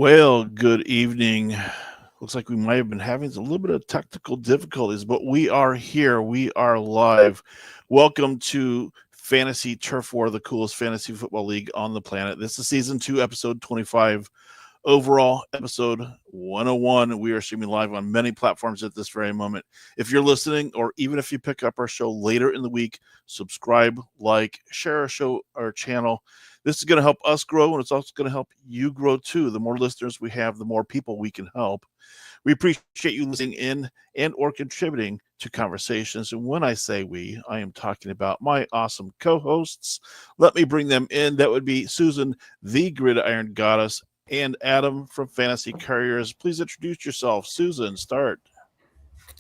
Well, good evening. Looks like we might have been having a little bit of technical difficulties, but we are here. We are live. Welcome to Fantasy Turf War, the coolest fantasy football league on the planet. This is season 2, episode 25. Overall, episode 101. We are streaming live on many platforms at this very moment. If you're listening, or even if you pick up our show later in the week, subscribe, like, share our channel. This is going to help us grow, and it's also going to help you grow too. The more listeners we have, the more people we can help. We appreciate you listening in and or contributing to conversations. And when I say we, I am talking about my awesome co-hosts. Let me bring them in. That would be Susan, the Gridiron Goddess, and Adam from Fantasy Couriers. Please introduce yourself. Susan, start.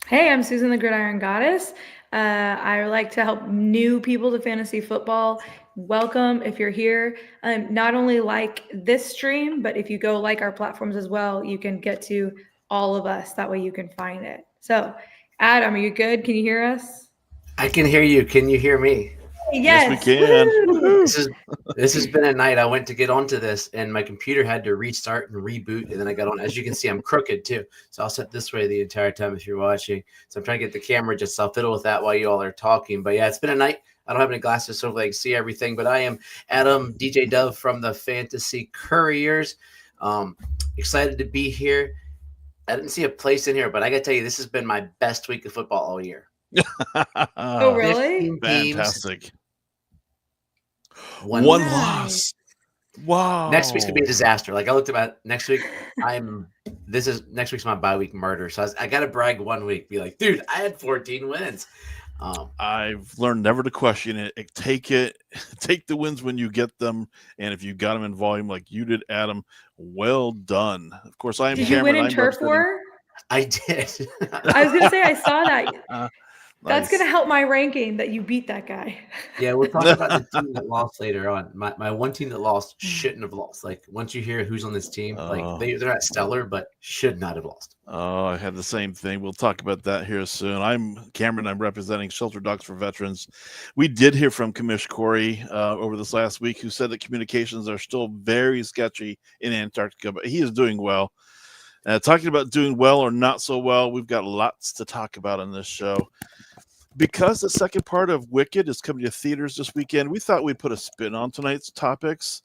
Hey, I'm Susan, the Gridiron Goddess. I like to help new people to fantasy football. Welcome if you're here. Not only like this stream, but if you go like our platforms as well, you can get to all of us. That way you can find it. So, Adam, are you good? Can you hear us? I can hear you. Can you hear me? Yes, we can. This has been a night. I went to get onto this, and my computer had to restart and reboot, and then I got on. As you can see, I'm crooked too, so I'll sit this way the entire time if you're watching. So I'm trying to get the camera just so I'll fiddle with that while you all are talking. But yeah, it's been a night. I don't have any glasses, so I can see everything. But I am Adam, DJ Dove from the Fantasy Couriers. Excited to be here. I didn't see a place in here, but I got to tell you, this has been my best week of football all year. Oh, really? Fantastic. One loss. Wow. Next week's gonna be a disaster. Like I looked about next week. Next week's my bye week murder. So I gotta brag 1 week. Be like, dude, I had 14 wins. I've learned never to question it. Take the wins when you get them, and if you got them in volume like you did, Adam, well done. Of course, I am. Did Cameron. you win in Turf War? I did. I was gonna say I saw that. That's Nice. gonna help my ranking that you beat that guy. Yeah, we'll talk about the team that lost later on. My one team that lost shouldn't have lost. Like once you hear who's on this team, like they're not stellar, but should not have lost. Oh, I had the same thing. We'll talk about that here soon. I'm Cameron. I'm representing Shelter Dogs for Veterans. We did hear from Commish Corey over this last week, who said that communications are still very sketchy in Antarctica, but he is doing well. Talking about doing well or not so well, we've got lots to talk about on this show. Because the second part of Wicked is coming to theaters this weekend, we thought we'd put a spin on tonight's topics.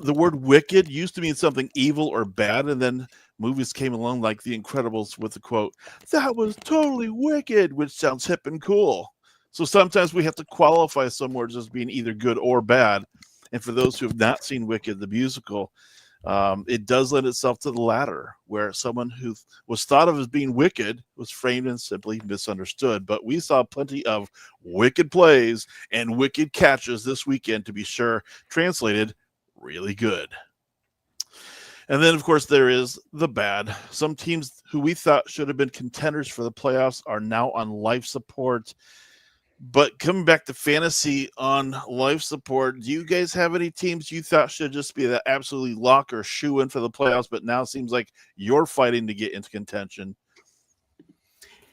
The word wicked used to mean something evil or bad, and then movies came along like The Incredibles with the quote, "That was totally wicked," which sounds hip and cool. So sometimes we have to qualify some words as being either good or bad. And for those who have not seen Wicked, the musical, it does lend itself to the latter, where someone who was thought of as being wicked was framed and simply misunderstood. But we saw plenty of wicked plays and wicked catches this weekend, to be sure, translated really good. And then, of course, there is the bad. Some teams who we thought should have been contenders for the playoffs are now on life support. But coming back to fantasy on life support, do you guys have any teams you thought should just be the absolutely lock or shoe in for the playoffs, but now seems like you're fighting to get into contention?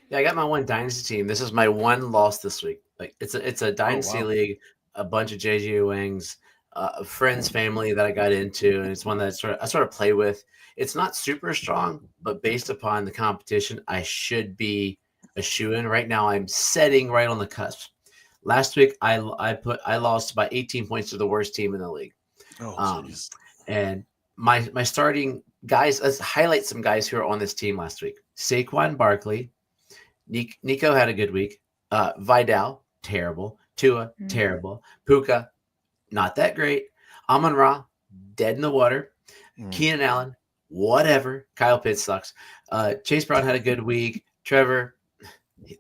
Yeah, I got my one dynasty team. This is my one loss this week. Like it's a dynasty league, a bunch of JJ wings, friends, family that I got into, and it's one that I sort of play with. It's not super strong, but based upon the competition, I should be a shoe-in. Right now, I'm setting right on the cusp. Last week, I lost by 18 points to the worst team in the league. And my starting guys, let's highlight some guys who are on this team last week. Saquon Barkley, Nico had a good week. Vidal, terrible. Tua, terrible. Puka, not that great. Amon-Ra, dead in the water. Keenan Allen, whatever. Kyle Pitts sucks. Chase Brown had a good week. Trevor,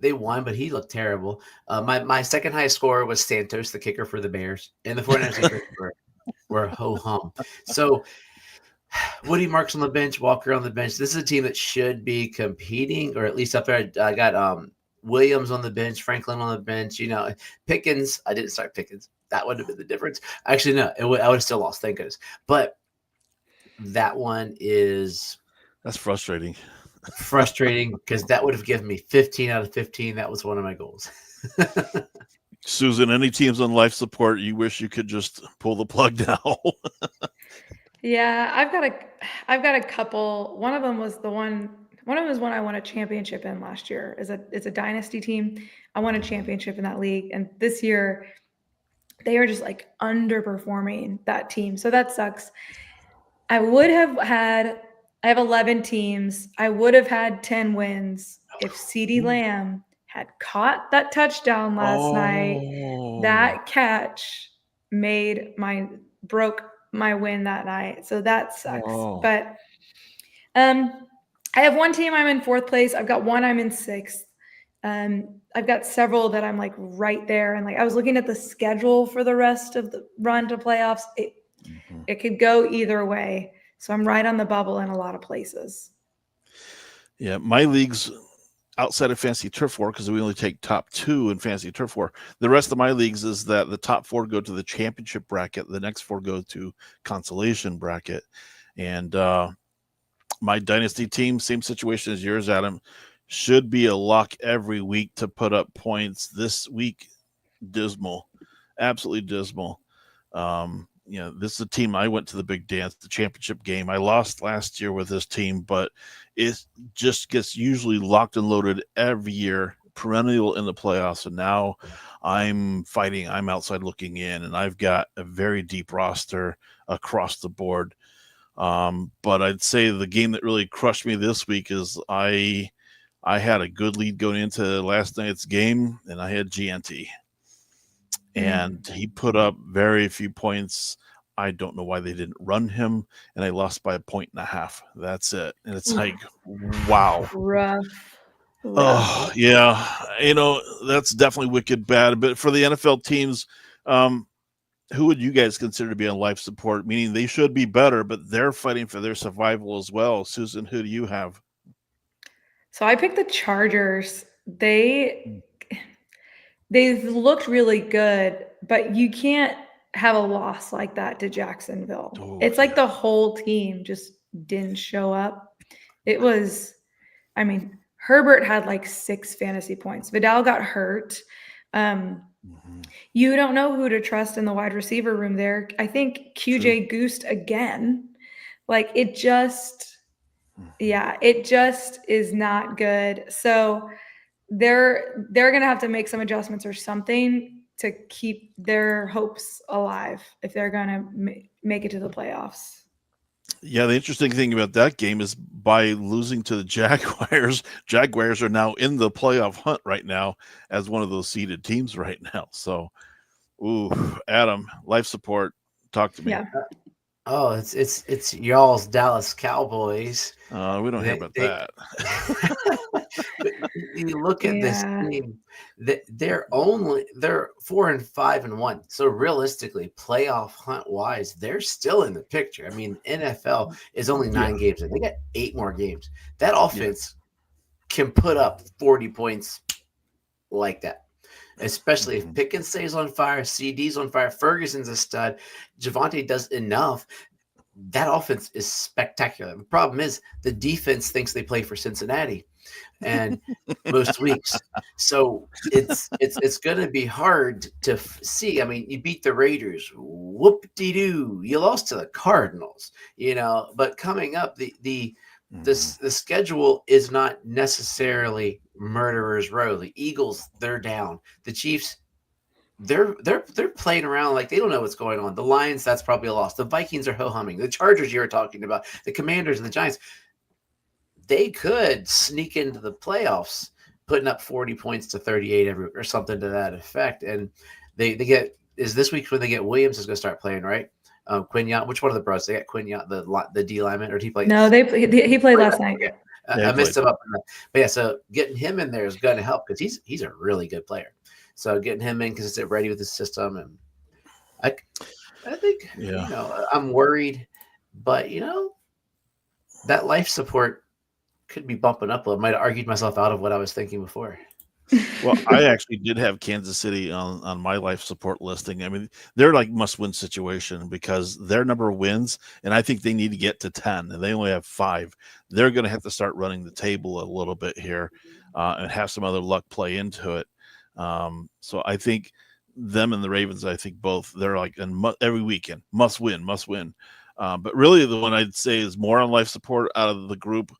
they won, but he looked terrible. My second highest scorer was Santos, the kicker for the Bears, and the 49ers were ho-hum. So Woody Marks on the bench, Walker on the bench. This is a team that should be competing, or at least up there. I got Williams on the bench, Franklin on the bench. You know, Pickens. I didn't start Pickens. That would have been the difference. Actually, no, I would have still lost. Thank goodness. But that one is frustrating. Frustrating because that would have given me 15 out of 15. That was one of my goals. Susan, any teams on life support you wish you could just pull the plug now? Yeah, I've got a couple. One of them was one I won a championship in last year. It's a dynasty team. I won a championship in that league, and this year they are just like underperforming that team. So that sucks. I would have had I have 11 teams. I would have had 10 wins if CeeDee Lamb had caught that touchdown last night. That catch broke my win that night. So that sucks. But I have one team I'm in 4th place. I've got one I'm in 6th. I've got several that I'm like right there. And like I was looking at the schedule for the rest of the run to playoffs. It could go either way. So I'm right on the bubble in a lot of places. Yeah, my leagues outside of Fantasy Turf War, because we only take top 2 in Fantasy Turf War. The rest of my leagues is that the top 4 go to the championship bracket. The next 4 go to consolation bracket. And my dynasty team, same situation as yours, Adam, should be a lock every week to put up points. This week, dismal, absolutely dismal. This is a team I went to the big dance, the championship game. I lost last year with this team, but it just gets usually locked and loaded every year, perennial in the playoffs. And now I'm fighting. I'm outside looking in, and I've got a very deep roster across the board. But I'd say the game that really crushed me this week is I had a good lead going into last night's game, and I had GNT. And he put up very few points. I don't know why they didn't run him, and I lost by 1.5 points. That's it. And it's like, wow. Rough. Oh, yeah. That's definitely wicked bad. But for the NFL teams, who would you guys consider to be on life support? Meaning they should be better, but they're fighting for their survival as well. Susan, who do you have? So I picked the Chargers. They've looked really good, but you can't have a loss like that to Jacksonville. It's like the whole team just didn't show up. Herbert had like 6 fantasy points. Vidal got hurt. You don't know who to trust in the wide receiver room there. I think QJ goosed again. Like it just is not good. So they're going to have to make some adjustments or something to keep their hopes alive if they're going to make it to the playoffs. Yeah, the interesting thing about that game is by losing to the Jaguars are now in the playoff hunt right now as one of those seeded teams right now. So, Adam, life support, talk to me. Yeah. Oh, it's y'all's Dallas Cowboys. We don't hear about that. You look at this team; they're 4-5-1. So realistically, playoff hunt wise, they're still in the picture. I mean, NFL is only 9 games, and they got 8 more games. That offense can put up 40 points like that. Especially if Pickens stays on fire, CD's on fire, Ferguson's a stud, Javonte does enough. That offense is spectacular. The problem is the defense thinks they play for Cincinnati, and most weeks, so it's going to be hard to see. I mean, you beat the Raiders, whoop-de-doo. You lost to the Cardinals, But coming up, the schedule is not necessarily murderer's row. The Eagles, they're down. The Chiefs, they're playing around like they don't know what's going on. The Lions, that's probably a loss. The Vikings are ho-humming. The Chargers you were talking about, the Commanders and the Giants, they could sneak into the playoffs, putting up 40 points to 38 or something to that effect. And they get this week when they get Williams is going to start playing, right? Quinyon, which one of the bros? They got Quinyon, the D lineman, or did he play? No, he played last night. Yeah. I missed him up. But yeah, so getting him in there is going to help because he's a really good player. So getting him in because it's ready with the system, and I think I'm worried, but that life support could be bumping up a little. Might have argued myself out of what I was thinking before. Well, I actually did have Kansas City on my life support listing. I mean, they're like must-win situation because their number wins, and I think they need to get to 10, and they only have 5. They're going to have to start running the table a little bit here and have some other luck play into it. So I think them and the Ravens, I think both, they're like every weekend, must win. But really, the one I'd say is more on life support out of the group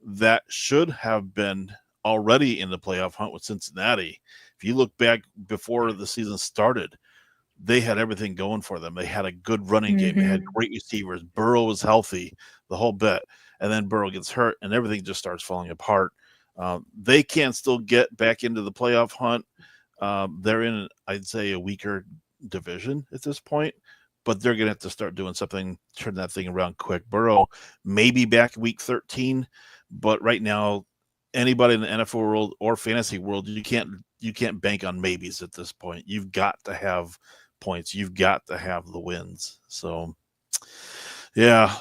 that should have been already in the playoff hunt with Cincinnati. If you look back before the season started, they had everything going for them. They had a good running game. They had great receivers. Burrow was healthy, the whole bit. And then Burrow gets hurt, and everything just starts falling apart. They can still get back into the playoff hunt. They're in, I'd say, a weaker division at this point, but they're going to have to start doing something, turn that thing around quick. Burrow may be back week 13, but right now, anybody in the NFL world or fantasy world, you can't bank on maybes at this point. You've got to have points. You've got to have the wins. So, yeah.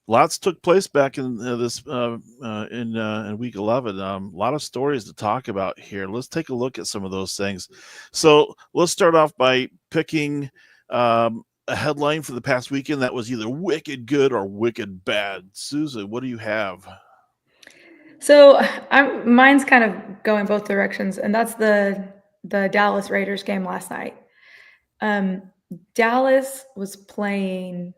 Lots took place back in in week 11. A lot of stories to talk about here. Let's take a look at some of those things. So let's start off by picking a headline for the past weekend that was either wicked good or wicked bad. Susan, what do you have? So mine's kind of going both directions, and that's the Dallas Raiders game last night. Dallas was playing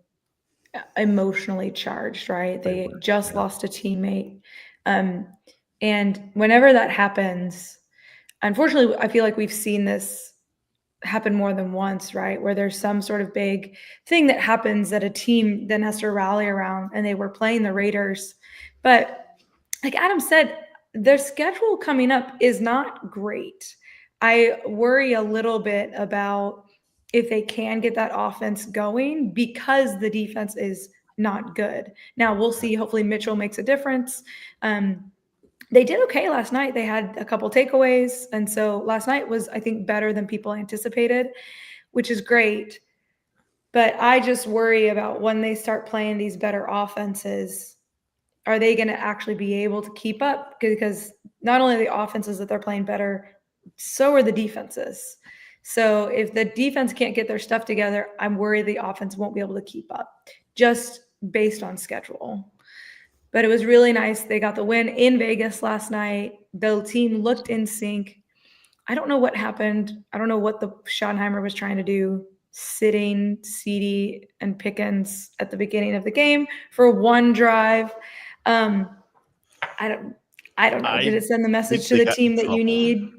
emotionally charged, right? They just lost a teammate. And whenever that happens, unfortunately, I feel like we've seen this happen more than once, right? Where there's some sort of big thing that happens that a team then has to rally around, and they were playing the Raiders. But like Adam said, their schedule coming up is not great. I worry a little bit about if they can get that offense going because the defense is not good. Now we'll see. Hopefully Mitchell makes a difference. They did okay last night. They had a couple takeaways. And so last night was, I think, better than people anticipated, which is great. But I just worry about when they start playing these better offenses, are they going to actually be able to keep up? Because not only the offenses that they're playing better, so are the defenses. So if the defense can't get their stuff together, I'm worried the offense won't be able to keep up just based on schedule. But it was really nice. They got the win in Vegas last night. The team looked in sync. I don't know what happened. I don't know what the Schottenheimer was trying to do, sitting CeeDee and Pickens at the beginning of the game for one drive. I don't know. Did it send the message to the team that you need?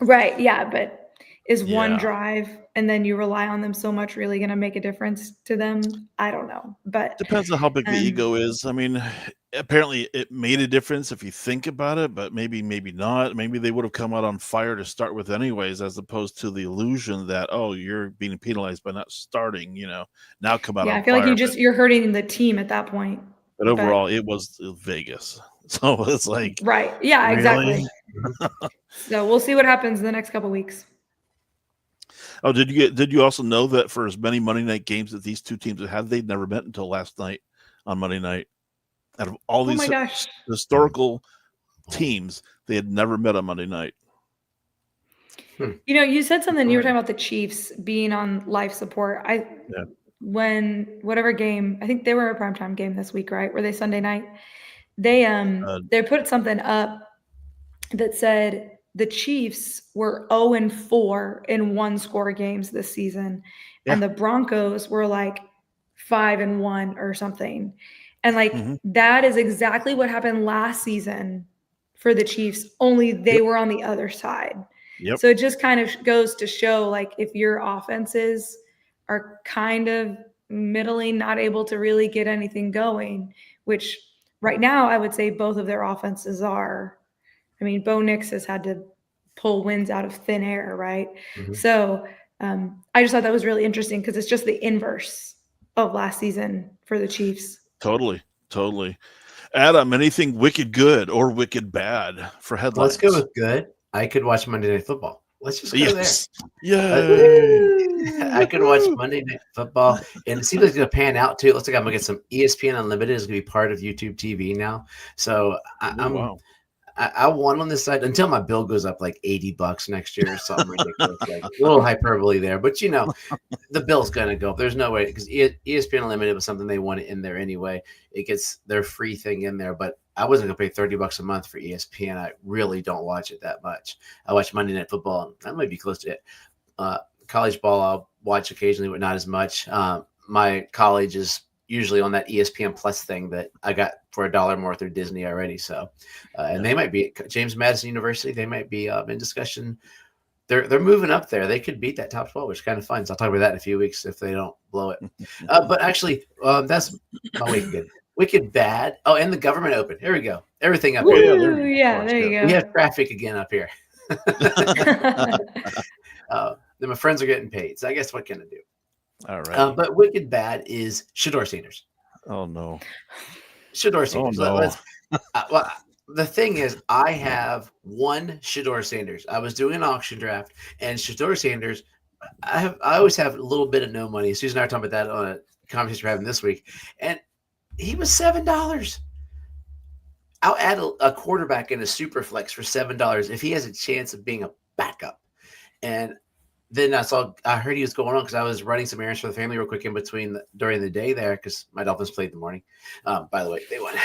Right. Yeah. But is one drive and then you rely on them so much really going to make a difference to them? I don't know. But depends on how big the ego is. I mean, apparently it made a difference if you think about it, but maybe not. Maybe they would have come out on fire to start with anyways, as opposed to the illusion that, oh, you're being penalized by not starting, now come out on fire. Yeah, I feel like you're hurting the team at that point. But overall, it was Vegas. So it's like, right. Yeah, really? Exactly. So we'll see what happens in the next couple of weeks. Oh, did you also know that for as many Monday night games that these two teams had, they'd never met until last night on Monday night? Out of all these historical teams, they had never met on Monday night. You said something, you were talking about the Chiefs being on life support. When whatever game, I think they were a primetime game this week, right? Were they Sunday night? They put something up that said the Chiefs were 0-4 in one-score games this season, and the Broncos were like 5-1 or something. And that is exactly what happened last season for the Chiefs, only they were on the other side. Yep. So it just kind of goes to show, like, if your offenses are kind of middling, not able to really get anything going, which right now I would say both of their offenses are. I mean, Bo Nix has had to pull wins out of thin air, right? Mm-hmm. So I just thought that was really interesting because it's just the inverse of last season for the Chiefs. Totally. Adam, anything wicked good or wicked bad for headlines? Let's go with good. I could watch Monday Night Football. Let's just go there. Yeah. I could watch Monday Night Football, and it seems like it's going to pan out too. It looks like I'm going to get some ESPN Unlimited. Is going to be part of YouTube TV now. So I won on this side until my bill goes up like $80 next year or something ridiculous. Like a little hyperbole there, but the bill's going to go up. There's no way, because ESPN Unlimited was something they wanted in there anyway. It gets their free thing in there, but I wasn't going to pay $30 a month for ESPN. I really don't watch it that much. I watch Monday Night Football. I might be close to it. College ball I'll watch occasionally, but not as much. my college is usually on that ESPN Plus thing that I got for $1 more through Disney already. So, and they might be at James Madison University. They might be in discussion. They're moving up there. They could beat that top 12, which is kind of fun. So I'll talk about that in a few weeks if they don't blow it. But actually, that's my Wicked. Wicked bad. Oh, and the government open. Here we go. Everything up here. Yeah, there you go. We have traffic again up here. Then my friends are getting paid. So I guess what can I do? All right. But Wicked bad is Shador Sanders. Oh no. Shador Sanders. Oh, no. Well, the thing is, I have one Shador Sanders. I was doing an auction draft, and Shador Sanders, I always have a little bit of no money. Susan and I were talking about that on a conversation we're having this week, and he was $7. I'll add a quarterback in a super flex for $7 if he has a chance of being a backup. And then I heard he was going on because I was running some errands for the family real quick during the day there because my Dolphins played in the morning. By the way, they won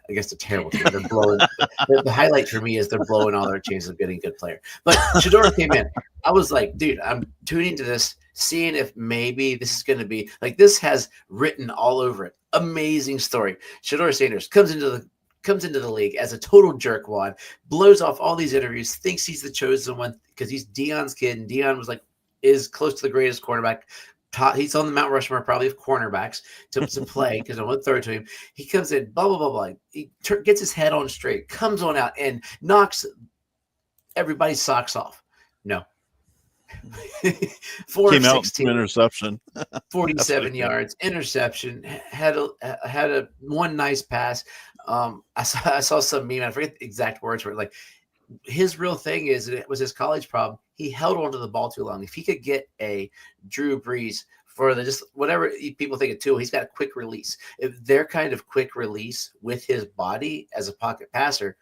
against a terrible team. They're blowing. The highlight for me is they're blowing all their chances of getting a good player. But Shador came in. I was like, dude, I'm tuning to this, seeing if maybe this is going to be like this has written all over it. Amazing story. Shador Sanders comes into the league as a total jerkwad, blows off all these interviews, thinks he's the chosen one because he's Deion's kid, and Deion was is close to the greatest cornerback. He's on the Mount Rushmore probably of cornerbacks to play because I won't throw it to him. He comes in, blah, blah, blah, blah. He gets his head on straight, comes on out, and knocks everybody's socks off. No. 4 Came of out 16. Interception. 47 yards, interception, had a one nice pass. I saw some meme, I forget the exact words were like his real thing is it was his college problem. He held onto the ball too long. If he could get a Drew Brees for just whatever people think of too, he's got a quick release. If they're kind of quick release with his body as a pocket passer,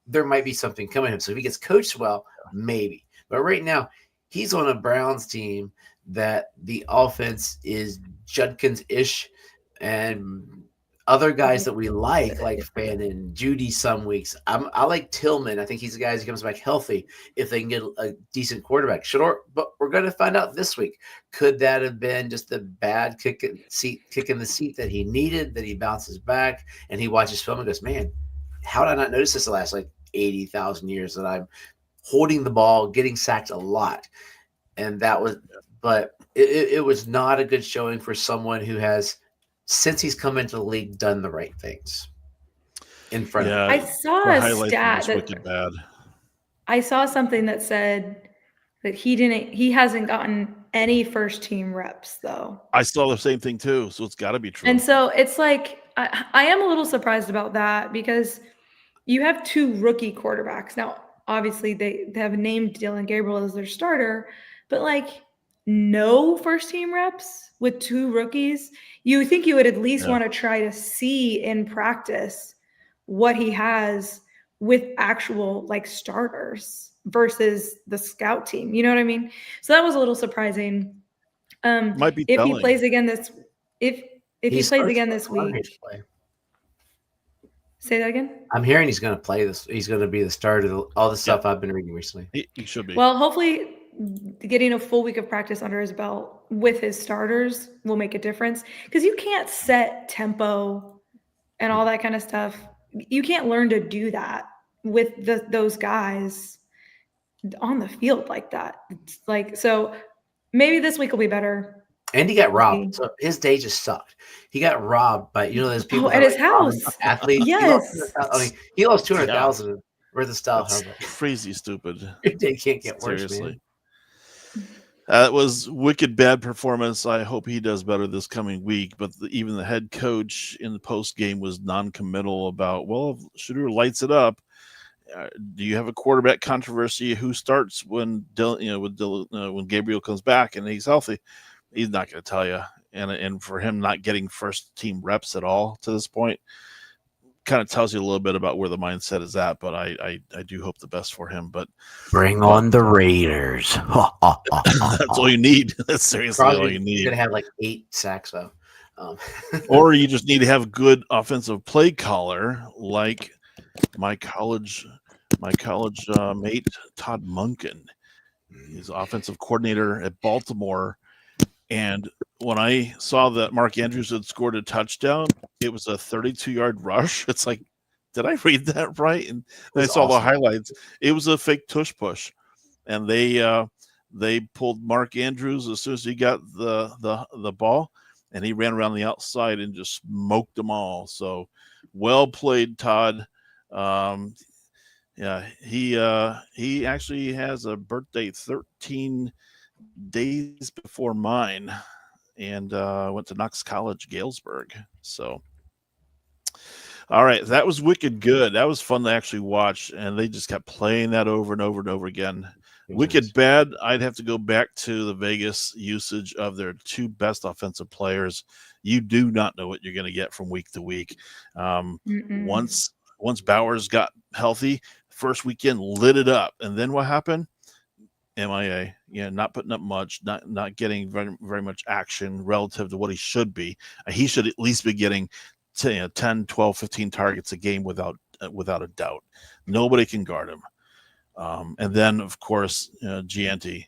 there might be something coming to him. So if he gets coached well, maybe. But right now, he's on a Browns team that the offense is Judkins-ish and other guys that we like Fannin, Judy some weeks. I like Tillman. I think he's the guy who comes back healthy if they can get a decent quarterback. Shador, but we're going to find out this week. Could that have been just the bad kick in the seat that he needed, that he bounces back and he watches film and goes, man, how did I not notice this the last 80,000 years that I'm holding the ball, getting sacked a lot? And that was – but it was not a good showing for someone who has – since he's come into the league, done the right things in front of him. I saw a stat bad. I saw something that said that he hasn't gotten any first team reps though. I saw the same thing too, so it's got to be true. And so it's like I am a little surprised about that because you have 2 rookie quarterbacks. Now, obviously they have named Dylan Gabriel as their starter, but no first team reps with 2 rookies. You think you would at least want to try to see in practice what he has with actual starters versus the scout team. You know what I mean? So that was a little surprising. Might be if telling. he plays again this if he plays again this week. Say that again. I'm hearing he's going to play this. He's going to be the starter. All the stuff I've been reading recently. He should be. Well, hopefully getting a full week of practice under his belt with his starters will make a difference because you can't set tempo and all that kind of stuff. You can't learn to do that with those guys on the field like that. It's so maybe this week will be better. And he got robbed. So his day just sucked. He got robbed by, those people at his house. Athletes. Yes. He lost $200,000 worth of style. Crazy stupid. They can't get worse, seriously. Man. It was wicked bad performance. I hope he does better this coming week. But even the head coach in the post game was non-committal about, well, if Shador lights it up, do you have a quarterback controversy? Who starts when when Gabriel comes back and he's healthy? He's not going to tell you. And for him not getting first team reps at all to this point, kind of tells you a little bit about where the mindset is at, but I do hope the best for him. But bring on the Raiders. That's all you need. That's seriously all you need. You're gonna have 8 sacks though. Or you just need to have good offensive play caller like my college mate Todd Monken. He's offensive coordinator at Baltimore. And when I saw that Mark Andrews had scored a touchdown, it was a 32-yard rush. It's like, did I read that right? And I saw the highlights. It was a fake tush push, and they pulled Mark Andrews as soon as he got the ball, and he ran around the outside and just smoked them all. So well played, Todd. Yeah, he actually has a birthday 13 days before mine, and went to Knox College, Galesburg. So, all right, that was wicked good. That was fun to actually watch, and they just kept playing that over and over and over again. Wicked bad, I'd have to go back to the Vegas usage of their two best offensive players. You do not know what you're going to get from week to week. Once Bowers got healthy, first weekend lit it up, and then what happened? MIA, not putting up much, not getting very, very much action relative to what he should be. He should at least be getting 10, 12, 15 targets a game without a doubt. Nobody can guard him. And then, of course, Gianti,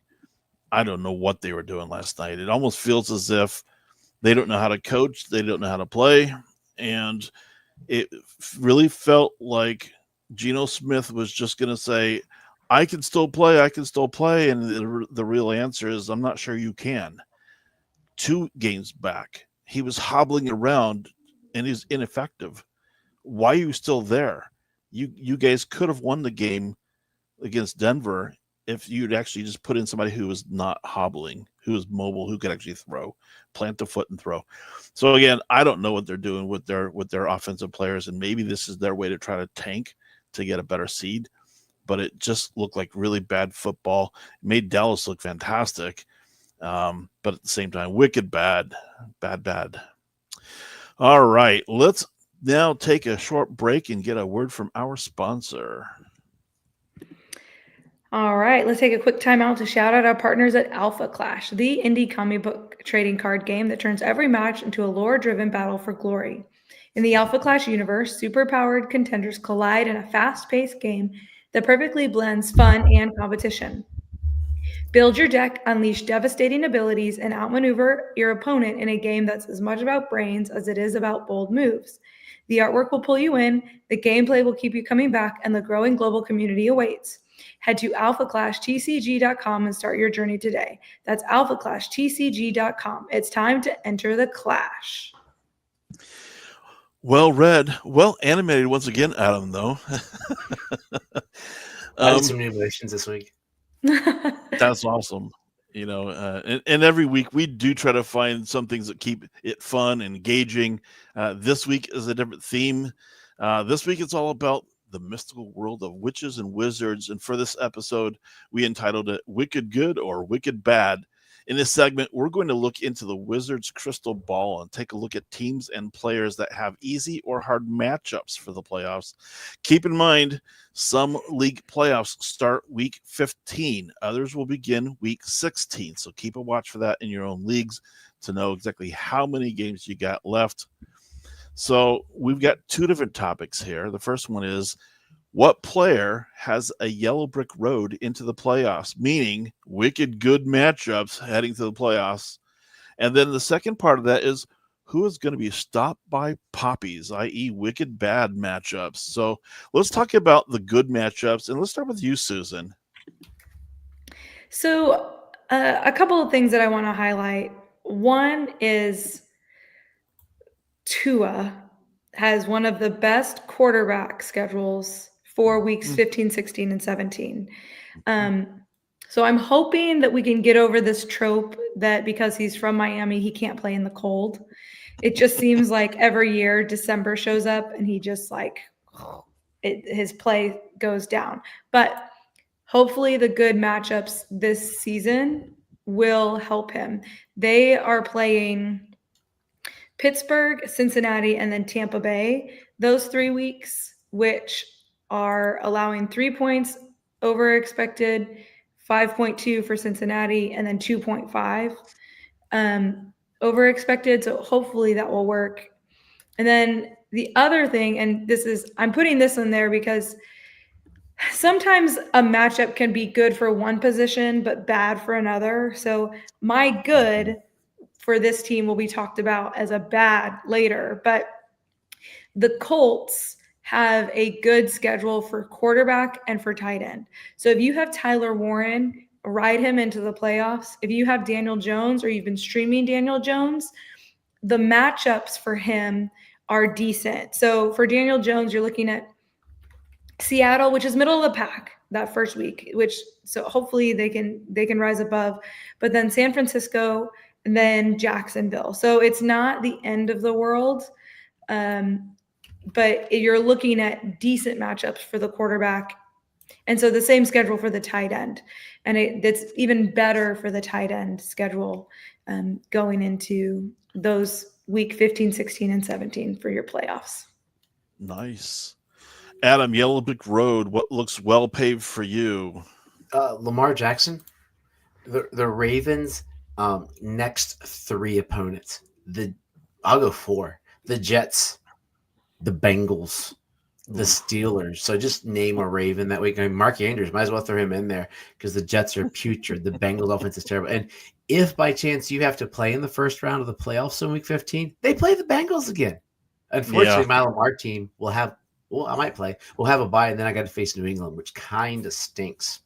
I don't know what they were doing last night. It almost feels as if they don't know how to coach. They don't know how to play. And it really felt like Geno Smith was just going to say, I can still play. And the real answer is, I'm not sure you can. 2 games back, he was hobbling around and he's ineffective. Why are you still there? You guys could have won the game against Denver if you'd actually just put in somebody who was not hobbling, who was mobile, who could actually throw, plant the foot and throw. So again, I don't know what they're doing with their offensive players, and maybe this is their way to try to tank to get a better seed. But it just looked like really bad football. It made Dallas look fantastic, but at the same time, wicked bad. All right, let's now take a short break and get a word from our sponsor. All right, let's take a quick time out to shout out our partners at Alpha Clash, the indie comic book trading card game that turns every match into a lore-driven battle for glory. In the Alpha Clash universe, super-powered contenders collide in a fast-paced game that perfectly blends fun and competition. Build your deck, unleash devastating abilities, and outmaneuver your opponent in a game that's as much about brains as it is about bold moves. The artwork will pull you in, the gameplay will keep you coming back, and the growing global community awaits. Head to alphaclashtcg.com and start your journey today. That's alphaclashtcg.com. It's time to enter the clash. Well read, well animated once again, Adam, though. I had some new emotions this week. That's awesome. And every week we do try to find some things that keep it fun and engaging. This week is a different theme. This week it's all about the mystical world of witches and wizards. And for this episode, we entitled it Wicked Good or Wicked Bad. In this segment, we're going to look into the Wizards' crystal ball and take a look at teams and players that have easy or hard matchups for the playoffs. Keep in mind, some league playoffs start week 15. Others will begin week 16. So keep a watch for that in your own leagues to know exactly how many games you got left. So we've got 2 different topics here. The first one is, what player has a yellow brick road into the playoffs, meaning wicked good matchups heading to the playoffs? And then the second part of that is, who is going to be stopped by poppies, i.e. wicked bad matchups? So let's talk about the good matchups, and let's start with you, Susan. So a couple of things that I want to highlight. One is Tua has one of the best quarterback schedules for weeks 15, 16, and 17. So I'm hoping that we can get over this trope that because he's from Miami, he can't play in the cold. It just seems like every year December shows up and he just his play goes down. But hopefully the good matchups this season will help him. They are playing Pittsburgh, Cincinnati, and then Tampa Bay, those 3 weeks, which are allowing 3 points over expected, 5.2 for Cincinnati, and then 2.5 over expected. So hopefully that will work. And then the other thing, and I'm putting this in there because sometimes a matchup can be good for one position, but bad for another. So my good for this team will be talked about as a bad later, but the Colts have a good schedule for quarterback and for tight end. So if you have Tyler Warren, ride him into the playoffs. If you have Daniel Jones or you've been streaming Daniel Jones, the matchups for him are decent. So for Daniel Jones, you're looking at Seattle, which is middle of the pack that first week, which so hopefully they can rise above, but then San Francisco and then Jacksonville. So it's not the end of the world. But you're looking at decent matchups for the quarterback. And so the same schedule for the tight end. And it's even better for the tight end schedule going into those week 15, 16, and 17 for your playoffs. Nice. Adam, Yellow Brick Road, what looks well paved for you? Lamar Jackson, the Ravens' next 3 opponents. I'll go 4. The Jets, the Bengals, the Steelers. So just name a Raven that week. I mean, Mark Andrews, might as well throw him in there because the Jets are putrid. The Bengals offense is terrible. And if by chance you have to play in the first round of the playoffs in week 15, they play the Bengals again. Unfortunately, my Lamar team will have, I might play. We'll have a bye, and then I got to face New England, which kind of stinks.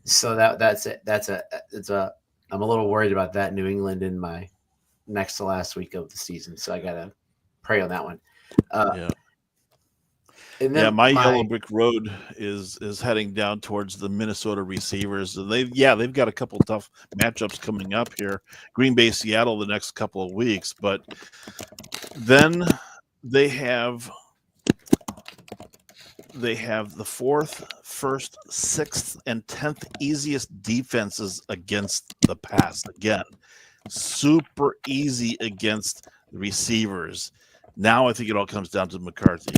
So that's it. I'm a little worried about that New England in my next to last week of the season. So I got to pray on that one. And then my Yellow Brick Road is heading down towards the Minnesota receivers. They've got a couple tough matchups coming up here. Green Bay, Seattle the next couple of weeks, but then they have the 4th, 1st, 6th, and 10th easiest defenses against the pass. Again, super easy against the receivers. Now I think it all comes down to McCarthy.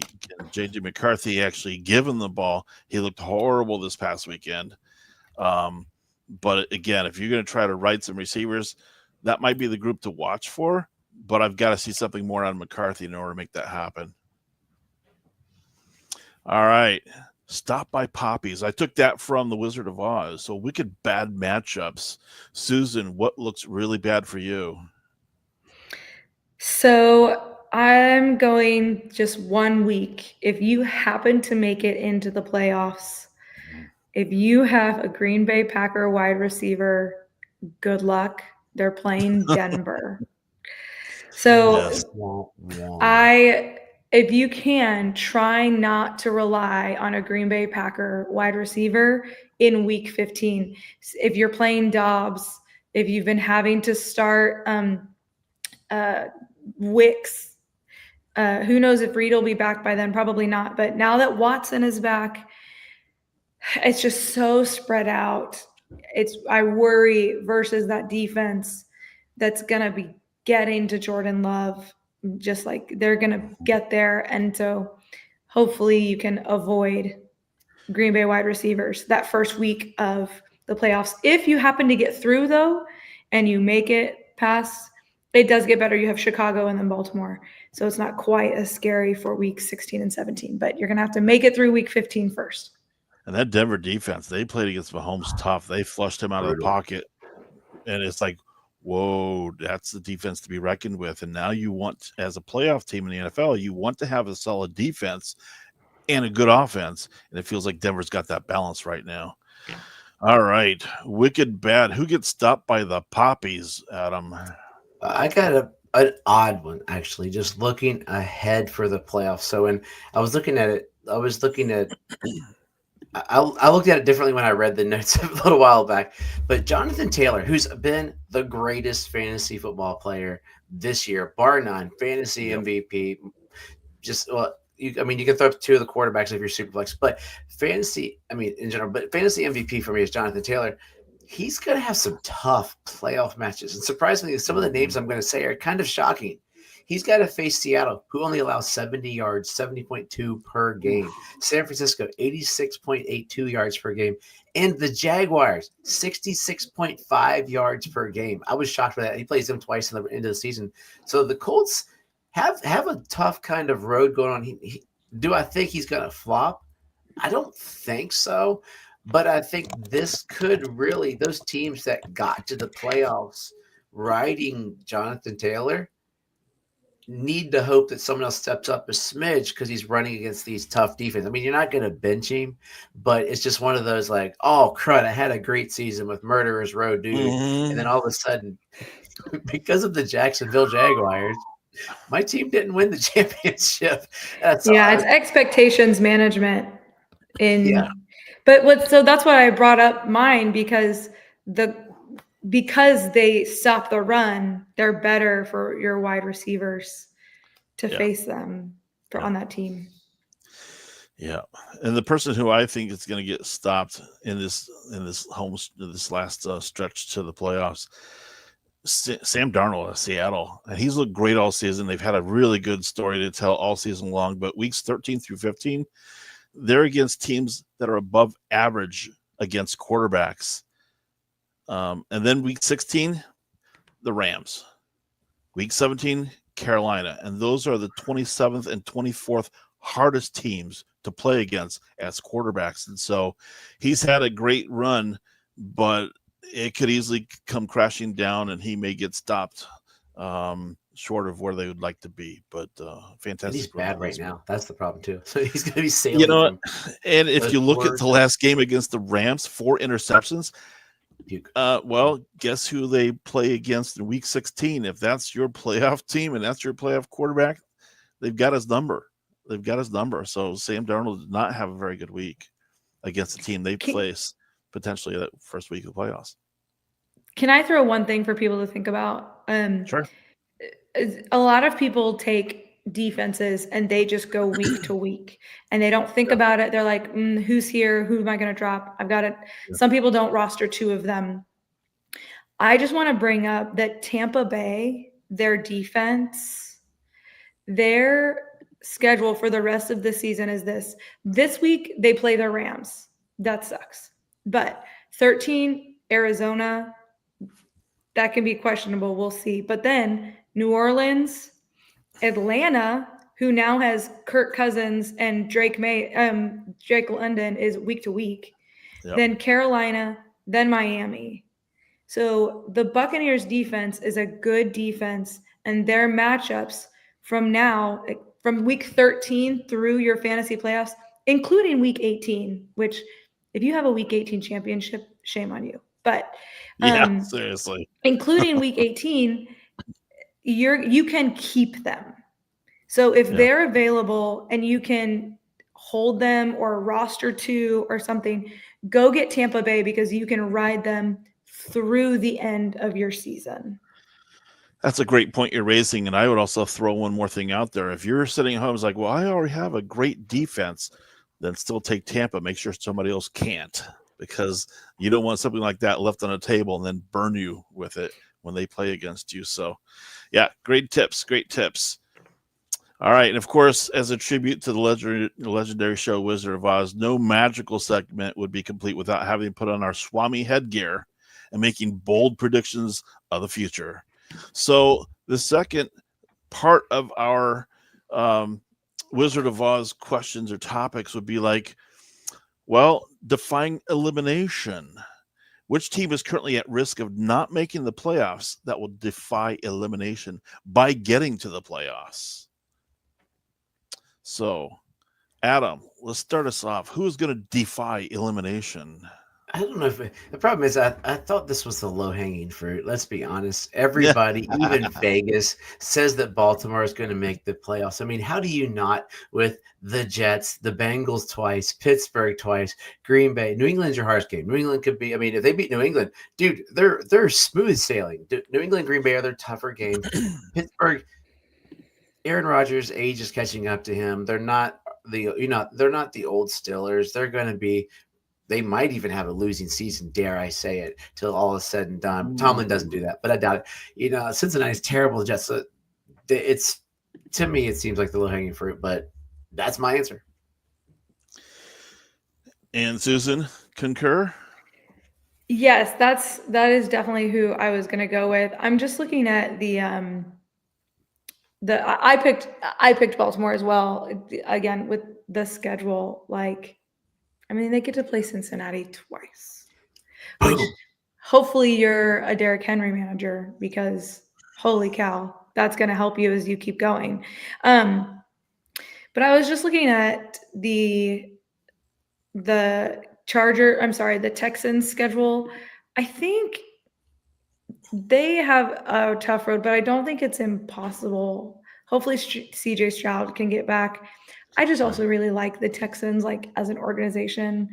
J.J. McCarthy actually given the ball. He looked horrible this past weekend. But again, if you're going to try to right some receivers, that might be the group to watch for. But I've got to see something more on McCarthy in order to make that happen. All right. Stop by Poppies. I took that from The Wizard of Oz. So wicked bad matchups. Susan, what looks really bad for you? So I'm going just 1 week. If you happen to make it into the playoffs, if you have a Green Bay Packer wide receiver, good luck. They're playing Denver. So if you can, try not to rely on a Green Bay Packer wide receiver in week 15. If you're playing Dobbs, if you've been having to start Wicks, who knows if Reed will be back by then? Probably not. But now that Watson is back, it's just so spread out. I worry versus that defense that's going to be getting to Jordan Love, just like they're going to get there. And so hopefully you can avoid Green Bay wide receivers that first week of the playoffs. If you happen to get through, though, and you make it past, it does get better. You have Chicago and then Baltimore. So it's not quite as scary for week 16 and 17, but you're going to have to make it through week 15 first. And that Denver defense, they played against Mahomes tough. They flushed him out of the pocket. And it's like, whoa, that's the defense to be reckoned with. And now you want, as a playoff team in the NFL, you want to have a solid defense and a good offense. And it feels like Denver's got that balance right now. All right. Wicked bad. Who gets stopped by the Poppies, Adam? I got an odd one, actually, just looking ahead for the playoffs. So when I was looking at it, I looked at it differently when I read the notes a little while back. But Jonathan Taylor, who's been the greatest fantasy football player this year, bar none, fantasy MVP, you can throw up 2 of the quarterbacks if you're super flex, but fantasy MVP for me is Jonathan Taylor. He's going to have some tough playoff matches. And surprisingly, some of the names I'm going to say are kind of shocking. He's got to face Seattle, who only allows 70 yards, 70.2 per game. San Francisco, 86.82 yards per game. And the Jaguars, 66.5 yards per game. I was shocked by that. He plays them twice in the end of the season. So the Colts have a tough kind of road going on. Do I think he's going to flop? I don't think so. But I think this could really, those teams that got to the playoffs riding Jonathan Taylor need to hope that someone else steps up a smidge because he's running against these tough defense. I mean, you're not going to bench him, but it's just one of those like, oh, crud, I had a great season with Murderers Row, dude. Mm-hmm. And then all of a sudden, because of the Jacksonville Jaguars, my team didn't win the championship. It's expectations management. So that's why I brought up mine, because they stop the run, they're better for your wide receivers to face them on that team. Yeah, and the person who I think is going to get stopped in this last stretch to the playoffs, Sam Darnold of Seattle, and he's looked great all season. They've had a really good story to tell all season long, but weeks 13 through 15, they're against teams that are above average against quarterbacks. And then week 16, the Rams. Week 17, Carolina. And those are the 27th and 24th hardest teams to play against as quarterbacks. And so he's had a great run, but it could easily come crashing down, and he may get stopped short of where they would like to be. But fantastic. And he's bad right now. That's the problem too. So he's going to be sailing. And if you look at the last game against the Rams, 4 interceptions. Well, guess who they play against in week 16? If that's your playoff team and that's your playoff quarterback, they've got his number. So Sam Darnold did not have a very good week against the team they place potentially that first week of the playoffs. Can I throw one thing for people to think about? Sure. A lot of people take defenses and they just go week to week and they don't think about it. They're like, who's here? Who am I going to drop? I've got it. Yeah. Some people don't roster 2 of them. I just want to bring up that Tampa Bay, their defense, their schedule for the rest of the season is this. This week, they play the Rams. That sucks. But 13, Arizona, that can be questionable. We'll see. But then New Orleans, Atlanta, who now has Kirk Cousins and Drake London is week to week. Yep. Then Carolina, then Miami. So the Buccaneers defense is a good defense, and their matchups from week 13 through your fantasy playoffs, including week 18, which if you have a week 18 championship, shame on you. But seriously, including week 18, you can keep them. So if they're available and you can hold them or roster 2 or something, go get Tampa Bay because you can ride them through the end of your season. That's a great point you're raising. And I would also throw one more thing out there. If you're sitting at home, it's like, well, I already have a great defense, then still take Tampa. Make sure somebody else can't, because you don't want something like that left on a table and then burn you with it when they play against you. So, yeah, great tips. All right. And, of course, as a tribute to the legendary show Wizard of Oz, no magical segment would be complete without having put on our Swami headgear and making bold predictions of the future. So the second part of our Wizard of Oz questions or topics would be like, well, define elimination. Which team is currently at risk of not making the playoffs that will defy elimination by getting to the playoffs? So, Adam, let's start us off. Who is going to defy elimination? I don't know if the problem is I thought this was the low-hanging fruit. Let's be honest. Everybody, even Vegas, says that Baltimore is going to make the playoffs. I mean, how do you not with the Jets, the Bengals twice, Pittsburgh twice, Green Bay? New England's your hardest game. New England could be, I mean, if they beat New England, dude, they're smooth sailing. New England, Green Bay are their tougher game. Pittsburgh, Aaron Rodgers' age is catching up to him. They're not the old Steelers. They're going to be. They might even have a losing season, dare I say it, till all is said and done. Tomlin doesn't do that, but I doubt it. Cincinnati's terrible. Jets. So it's, to me, it seems like the low-hanging fruit, but that's my answer. And Susan, concur? Yes, that is definitely who I was going to go with. I'm just looking at I picked Baltimore as well. Again, with the schedule, like, I mean, they get to play Cincinnati twice, which hopefully you're a Derrick Henry manager, because holy cow, that's going to help you as you keep going. But I was just looking at the Texans schedule. I think they have a tough road, but I don't think it's impossible. Hopefully CJ Stroud can get back. I just also really like the Texans, like, as an organization.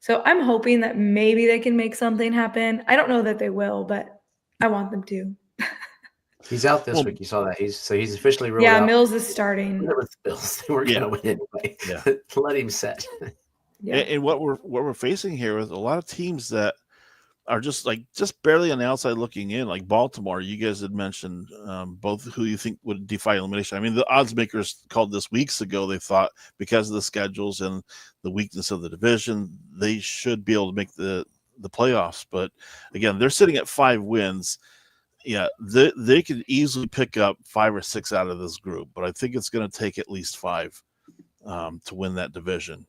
So I'm hoping that maybe they can make something happen. I don't know that they will, but I want them to. He's out this week. You saw that. He's officially ruled out. Yeah, Mills is starting. With the Bills, they were going to win anyway. Yeah. Let him set. Yeah. And what we're facing here is a lot of teams that are just barely on the outside looking in, like Baltimore. You guys had mentioned both who you think would defy elimination. I mean, the odds makers called this weeks ago. They thought because of the schedules and the weakness of the division, they should be able to make the playoffs. But again, they're sitting at 5 wins. Yeah, they could easily pick up 5 or 6 out of this group, but I think it's going to take at least 5 to win that division.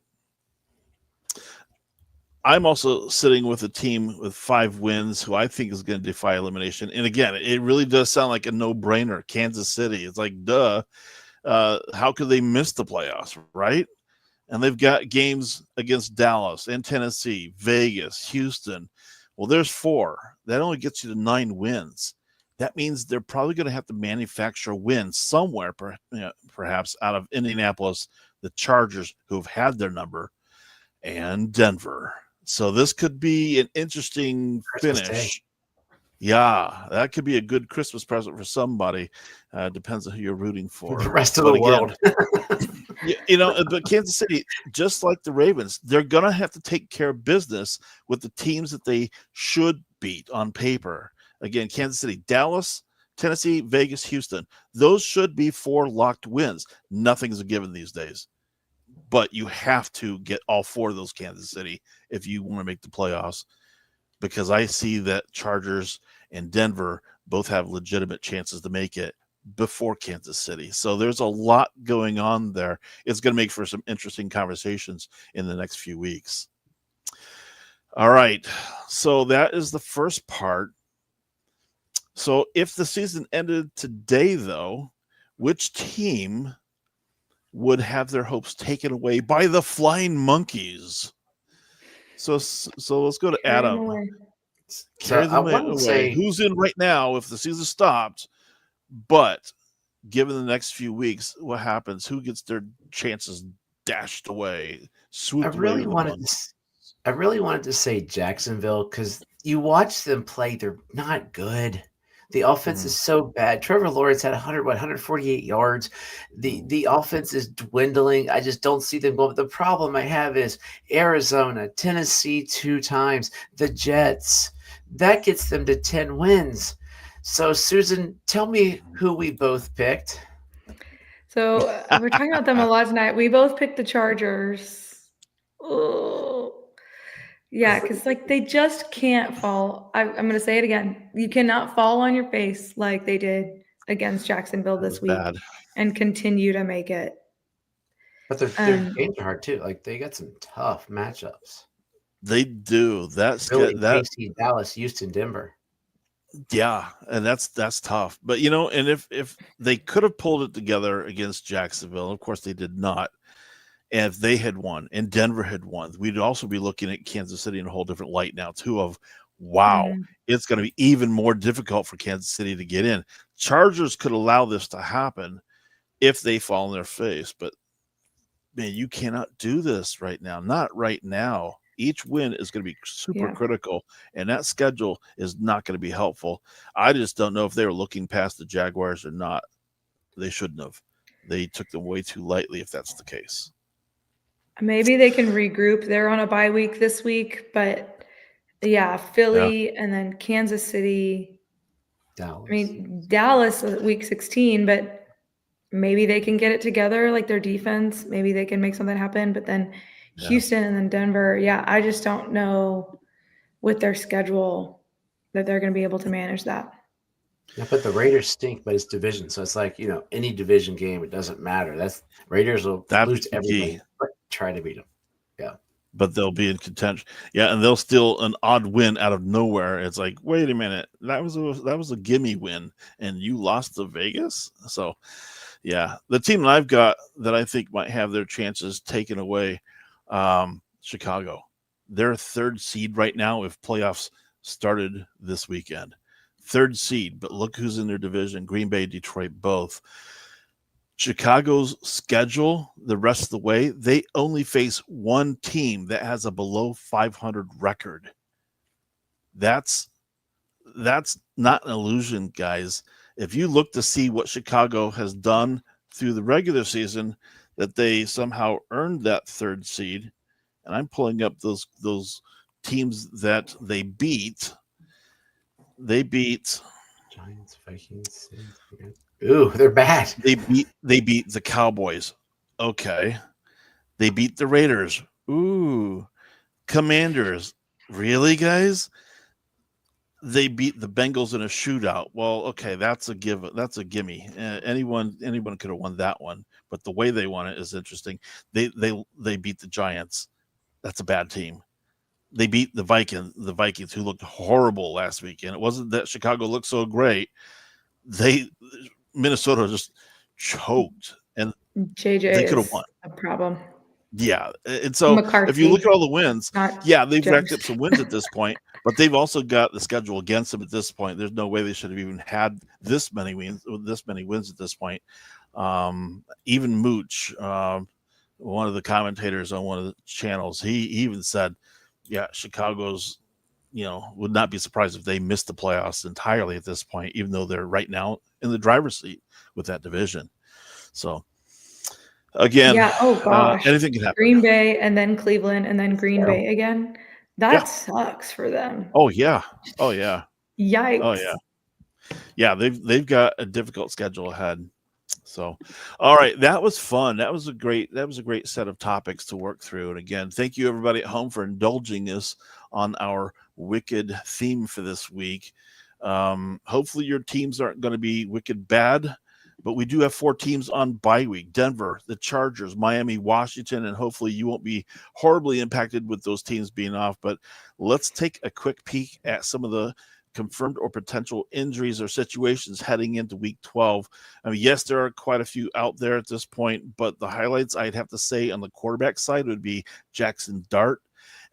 I'm also sitting with a team with 5 wins who I think is going to defy elimination. And again, it really does sound like a no-brainer. Kansas City. It's like, duh. How could they miss the playoffs, right? And they've got games against Dallas and Tennessee, Vegas, Houston. Well, there's 4. That only gets you to 9 wins. That means they're probably going to have to manufacture a win somewhere, perhaps out of Indianapolis, the Chargers, who have had their number, and Denver. So this could be an interesting Christmas finish. Day. Yeah, that could be a good Christmas present for somebody. Depends on who you're rooting for. The rest of the world. But Kansas City, just like the Ravens, they're going to have to take care of business with the teams that they should beat on paper. Again, Kansas City, Dallas, Tennessee, Vegas, Houston. Those should be 4 locked wins. Nothing's a given these days. But you have to get all 4 of those Kansas City if you want to make the playoffs, because I see that Chargers and Denver both have legitimate chances to make it before Kansas City. So there's a lot going on there. It's going to make for some interesting conversations in the next few weeks. All right. So that is the first part. So if the season ended today, though, which team would have their hopes taken away by the Flying Monkeys? So let's go to Adam. Carry them away. Who's in right now if the season stopped? But given the next few weeks, what happens? Who gets their chances dashed away? I really wanted to say Jacksonville, because you watch them play. They're not good. The offense is so bad. Trevor Lawrence had 148 yards. The offense is dwindling. I just don't see them going. The problem I have is Arizona, Tennessee 2 times, the Jets. That gets them to 10 wins. So, Susan, tell me who we both picked. So we're talking about them a lot tonight. We both picked the Chargers. Oh. Yeah, because they just can't fall. I'm going to say it again. You cannot fall on your face like they did against Jacksonville this week and continue to make it. But their games are hard too. They got some tough matchups. They do. That's Philly, good. KC, Dallas, Houston, Denver. Yeah, and that's tough. But and if they could have pulled it together against Jacksonville, of course they did not. And if they had won and Denver had won, we'd also be looking at Kansas City in a whole different light now, too, of, wow, it's going to be even more difficult for Kansas City to get in. Chargers could allow this to happen if they fall on their face. But, man, you cannot do this right now. Not right now. Each win is going to be super critical, and that schedule is not going to be helpful. I just don't know if they were looking past the Jaguars or not. They shouldn't have. They took them way too lightly if that's the case. Maybe they can regroup. They're on a bye week this week, but Philly and then Kansas City. Dallas. I mean, Dallas week 16, but maybe they can get it together, like their defense. Maybe they can make something happen, but then Houston and then Denver. Yeah, I just don't know with their schedule that they're going to be able to manage that. Yeah, but the Raiders stink, but it's division. So it's any division game, it doesn't matter. Raiders will lose to everybody, but try to beat them. Yeah. but they'll be in contention. Yeah, and they'll steal an odd win out of nowhere. It's like, wait a minute, that was a gimme win, and you lost to Vegas. So, yeah, the team that I've got that I think might have their chances taken away, Chicago. They're third seed right now if playoffs started this weekend. Third seed, but look who's in their division: Green Bay, Detroit, both. Chicago's schedule the rest of the way, they only face one team that has a below 500 record. That's not an illusion, guys. If you look to see what Chicago has done through the regular season, that they somehow earned that third seed, and I'm pulling up those teams that they beat. They beat Giants, Vikings. Ooh, they're bad. They beat the Cowboys. Okay. They beat the Raiders. Ooh. Commanders. Really, guys? They beat the Bengals in a shootout. Well, okay, that's a gimme. Anyone could have won that one, but the way they won it is interesting. They beat the Giants. That's a bad team. They beat the Vikings, who looked horrible last weekend. It wasn't that Chicago looked so great. Minnesota just choked, and JJ they could have won. A problem. Yeah, and so McCarthy, if you look at all the wins, they've Jones. racked up some wins at this point, but they've also got the schedule against them at this point. There's no way they should have even had this many wins at this point. Even Mooch, one of the commentators on one of the channels, he even said, "Yeah, Chicago's." Would not be surprised if they missed the playoffs entirely at this point, even though they're right now in the driver's seat with that division. So, again, anything can happen. Green Bay and then Cleveland and then Green Bay again. That sucks for them. Oh yeah. Yikes. Oh yeah. Yeah, they've got a difficult schedule ahead. So, all right, that was fun. That was a great set of topics to work through. And again, thank you everybody at home for indulging us on our wicked theme for this week. Hopefully your teams aren't going to be wicked bad, but we do have 4 teams on bye week: Denver, the Chargers, Miami, Washington, and hopefully you won't be horribly impacted with those teams being off. But let's take a quick peek at some of the confirmed or potential injuries or situations heading into week 12. I mean, yes, there are quite a few out there at this point, but the highlights I'd have to say on the quarterback side would be Jackson Dart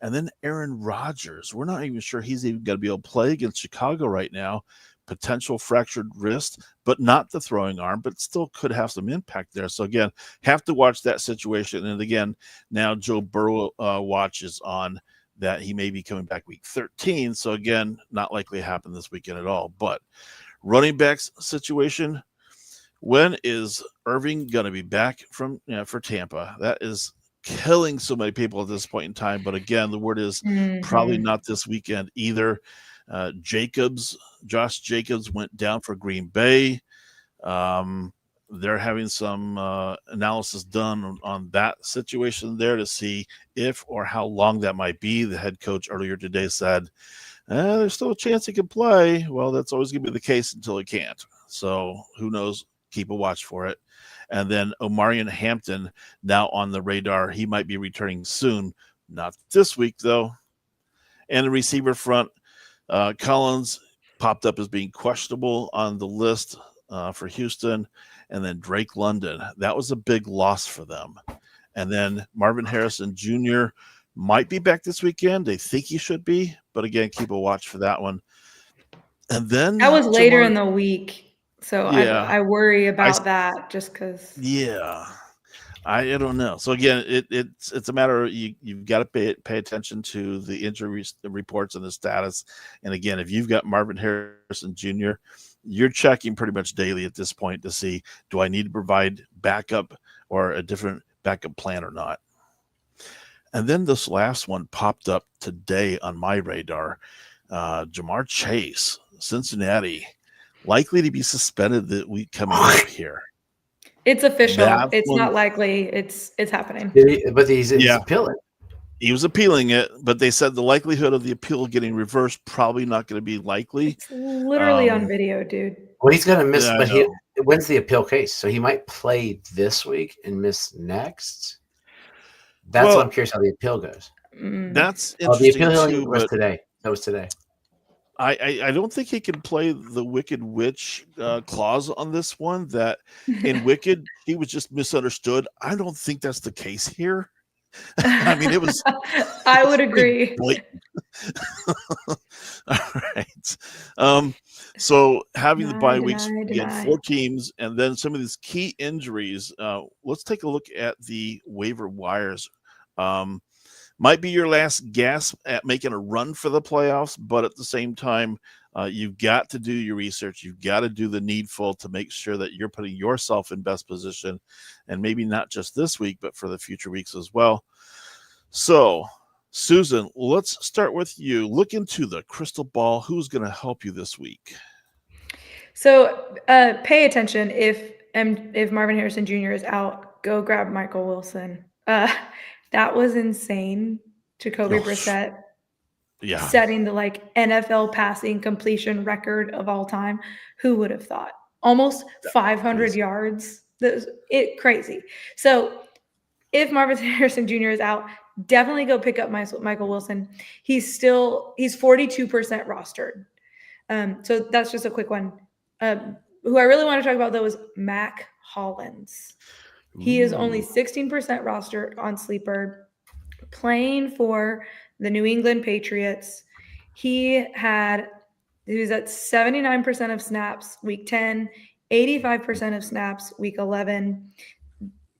and then Aaron Rodgers. We're not even sure he's even going to be able to play against Chicago right now. Potential fractured wrist, but not the throwing arm, but still could have some impact there. So again, have to watch that situation. And again, now Joe Burrow watch is on that he may be coming back week 13. So again, not likely to happen this weekend at all. But running backs situation, when is Irving going to be back from for Tampa? That is killing so many people at this point in time. But again, the word is probably not this weekend either. Josh Jacobs went down for Green Bay. They're having some analysis done on that situation there to see if or how long that might be. The head coach earlier today said, there's still a chance he can play. Well, that's always going to be the case until he can't. So who knows? Keep a watch for it. And then Omarion Hampton now on the radar. He might be returning soon. Not this week, though. And the receiver front, Collins popped up as being questionable on the list for Houston. And then Drake London, that was a big loss for them. And then Marvin Harrison Jr. might be back this weekend. They think he should be, but again, keep a watch for that one. And then that was later in the week, so yeah, I worry about that just because. Yeah, I don't know. So again, it's a matter of you've got to pay attention to the injury reports and the status. And again, if you've got Marvin Harrison Jr., you're checking pretty much daily at this point to see, do I need to provide backup or a different backup plan or not? And then this last one popped up today on my radar. Jamar Chase, Cincinnati, likely to be suspended the week coming up here. It's official. It's not likely. It's happening. But he's appealing. He was appealing it, but they said the likelihood of the appeal getting reversed probably not going to be likely. It's literally on video, dude. Well, he's going to miss, but when's the appeal case? So he might play this week and miss next. That's what I'm curious how the appeal goes. That's The interesting appeal too, was but today. That was today. I don't think he can play the Wicked Witch clause on this one. That in Wicked he was just misunderstood. I don't think that's the case here. I mean, it was. I would pretty agree. blatant. All right. So having the bye weeks again, 4 teams, and then some of these key injuries. Let's take a look at the waiver wires. Might be your last gasp at making a run for the playoffs, but at the same time, you've got to do your research. You've got to do the needful to make sure that you're putting yourself in best position, and maybe not just this week, but for the future weeks as well. So, Susan, let's start with you. Look into the crystal ball. Who's going to help you this week? So pay attention. If Marvin Harrison Jr. is out, go grab Michael Wilson. That was insane. Jacoby Brissett setting the NFL passing completion record of all time. Who would have thought? Almost 500 yards. Crazy. So if Marvin Harrison Jr. is out, definitely go pick up Michael Wilson. He's 42% rostered. So that's just a quick one. Who I really want to talk about, though, is Mac Hollins. He is only 16% roster on Sleeper, playing for the New England Patriots. He was at 79% of snaps week 10, 85% of snaps week 11.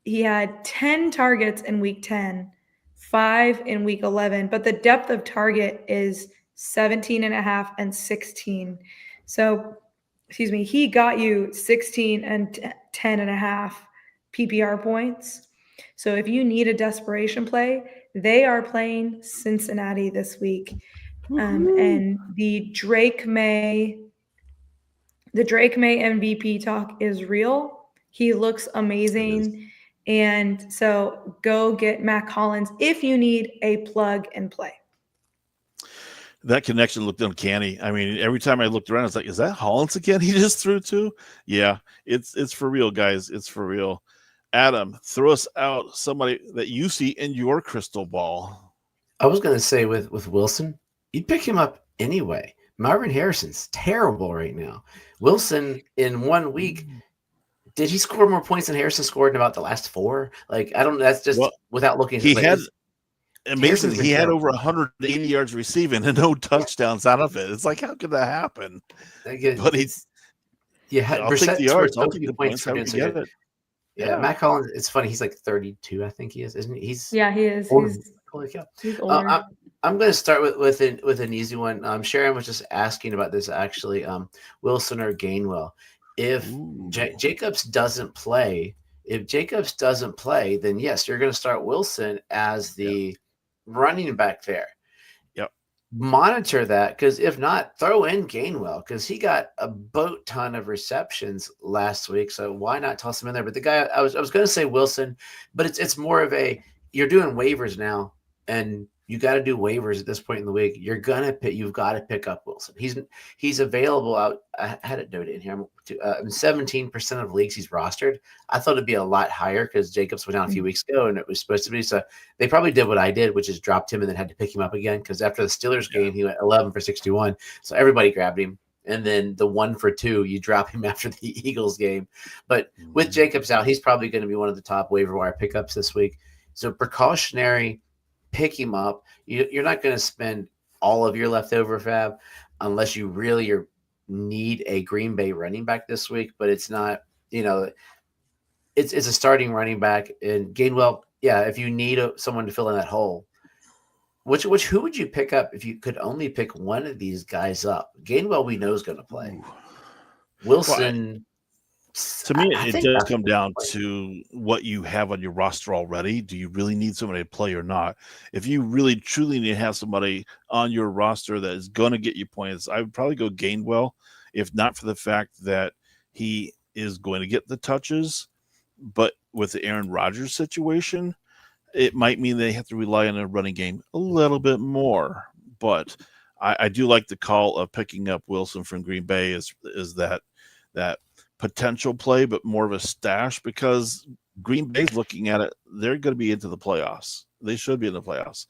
He had 10 targets in week 10, 5 in week 11, but the depth of target is 17.5 and 16. So, he got you 16 and 10.5 PPR points. So if you need a desperation play, they are playing Cincinnati this week. And the Drake May MVP talk is real. He looks amazing. And so go get Mac Hollins if you need a plug and play. That connection looked uncanny. I mean, every time I looked around, it's like, is that Hollins again? He just threw to? Yeah, it's for real, guys. It's for real. Adam, throw us out somebody that you see in your crystal ball. I was going to say with Wilson, you'd pick him up anyway. Marvin Harrison's terrible right now. Wilson in 1 week, did he score more points than Harrison scored in about the last 4? Like, I don't know. That's just without looking. He had amazing. He had over 180 yards receiving and no touchdowns out of it. It's like, how could that happen? But I'll take the yards. I'll take the points. How would you get it? Yeah, Mac Hollins. It's funny. He's like 32, I think he is, isn't he? He is. Holy cow! He's older. I'm going to start with an easy one. Sharon was just asking about this actually. Wilson or Gainwell. If Jacobs doesn't play, then yes, you're going to start Wilson as the running back there. Yep. Monitor that, because if not, throw in Gainwell, because he got a boat ton of receptions last week. So why not toss him in there? But the guy I was going to say Wilson, but it's more of you're doing waivers now, and you got to do waivers at this point in the week. You've got to pick up Wilson. He's available out. I had it noted in here. 17% of leagues he's rostered. I thought it'd be a lot higher because Jacobs went down a few weeks ago, and it was supposed to be. So they probably did what I did, which is dropped him and then had to pick him up again, because after the Steelers game, he went 11 for 61. So everybody grabbed him. And then the 1 for 2, you drop him after the Eagles game. But with Jacobs out, he's probably going to be one of the top waiver wire pickups this week. So precautionary, pick him up. You're not going to spend all of your leftover fab unless you really need a Green Bay running back this week. But it's not, it's a starting running back. And Gainwell, if you need someone to fill in that hole, who would you pick up if you could only pick one of these guys up? Gainwell, we know, is going to play. Wilson. To me, it does come down to what you have on your roster already. Do you really need somebody to play or not? If you really truly need to have somebody on your roster that is going to get you points, I would probably go Gainwell, if not for the fact that he is going to get the touches. But with the Aaron Rodgers situation, it might mean they have to rely on a running game a little bit more. But I do like the call of picking up Wilson from Green Bay is that potential play, but more of a stash, because Green Bay's looking at it. They're going to be into the playoffs. They should be in the playoffs.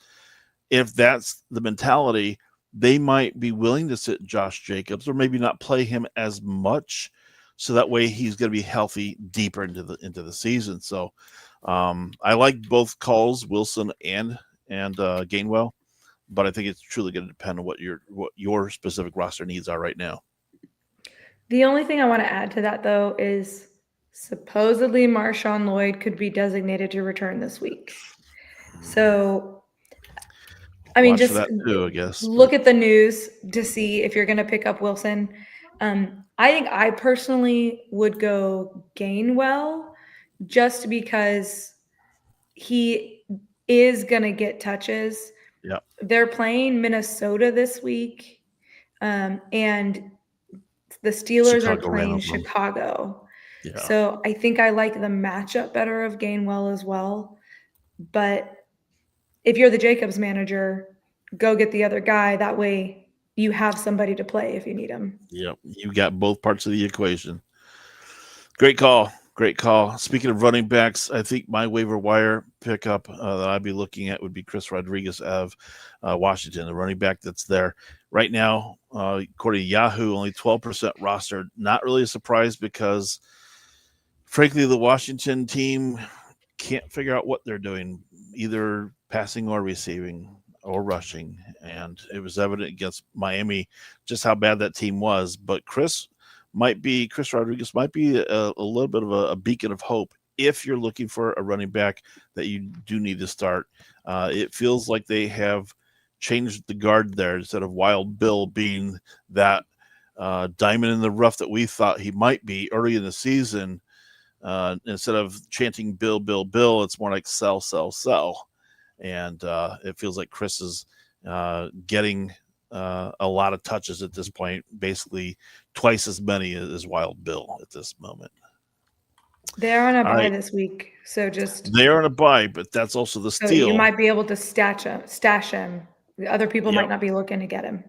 if that's the mentality, they might be willing to sit Josh Jacobs or maybe not play him as much, so that way he's going to be healthy deeper into the season. So I like both calls, Wilson and Gainwell, but I think it's truly going to depend on what your specific roster needs are right now. The only thing I want to add to that, though, is supposedly Marshawn Lloyd could be designated to return this week. So, I mean, Watch just for that too, I guess. Look at the news to see if you're going to pick up Wilson. I think I personally would go Gainwell just because he is going to get touches. Yep. They're playing Minnesota this week, and the Steelers are playing Chicago. Yeah. So I think I like the matchup better of Gainwell as well. But if you're the Jacobs manager, go get the other guy. That way you have somebody to play if you need him. Yep. You got both parts of the equation. Great call. Great call. Speaking of running backs, I think my waiver wire pickup that I'd be looking at would be Chris Rodriguez of Washington, the running back that's there right now. According to Yahoo, only 12% rostered. Not really a surprise because, frankly, the Washington team can't figure out what they're doing, either passing or receiving or rushing. And it was evident against Miami just how bad that team was. But Chris Rodriguez might be a little bit of a beacon of hope if you're looking for a running back that you do need to start. It feels like they have changed the guard there. Instead of Wild Bill being that diamond in the rough that we thought he might be early in the season, instead of chanting Bill, Bill, Bill, it's more like sell, sell, sell. And it feels like Chris is getting a lot of touches at this point, basically twice as many as Wild Bill at this moment. They're on a bye this week, so they're on a bye, but that's also the steal. So you might be able to stash him. The other people might not be looking to get him.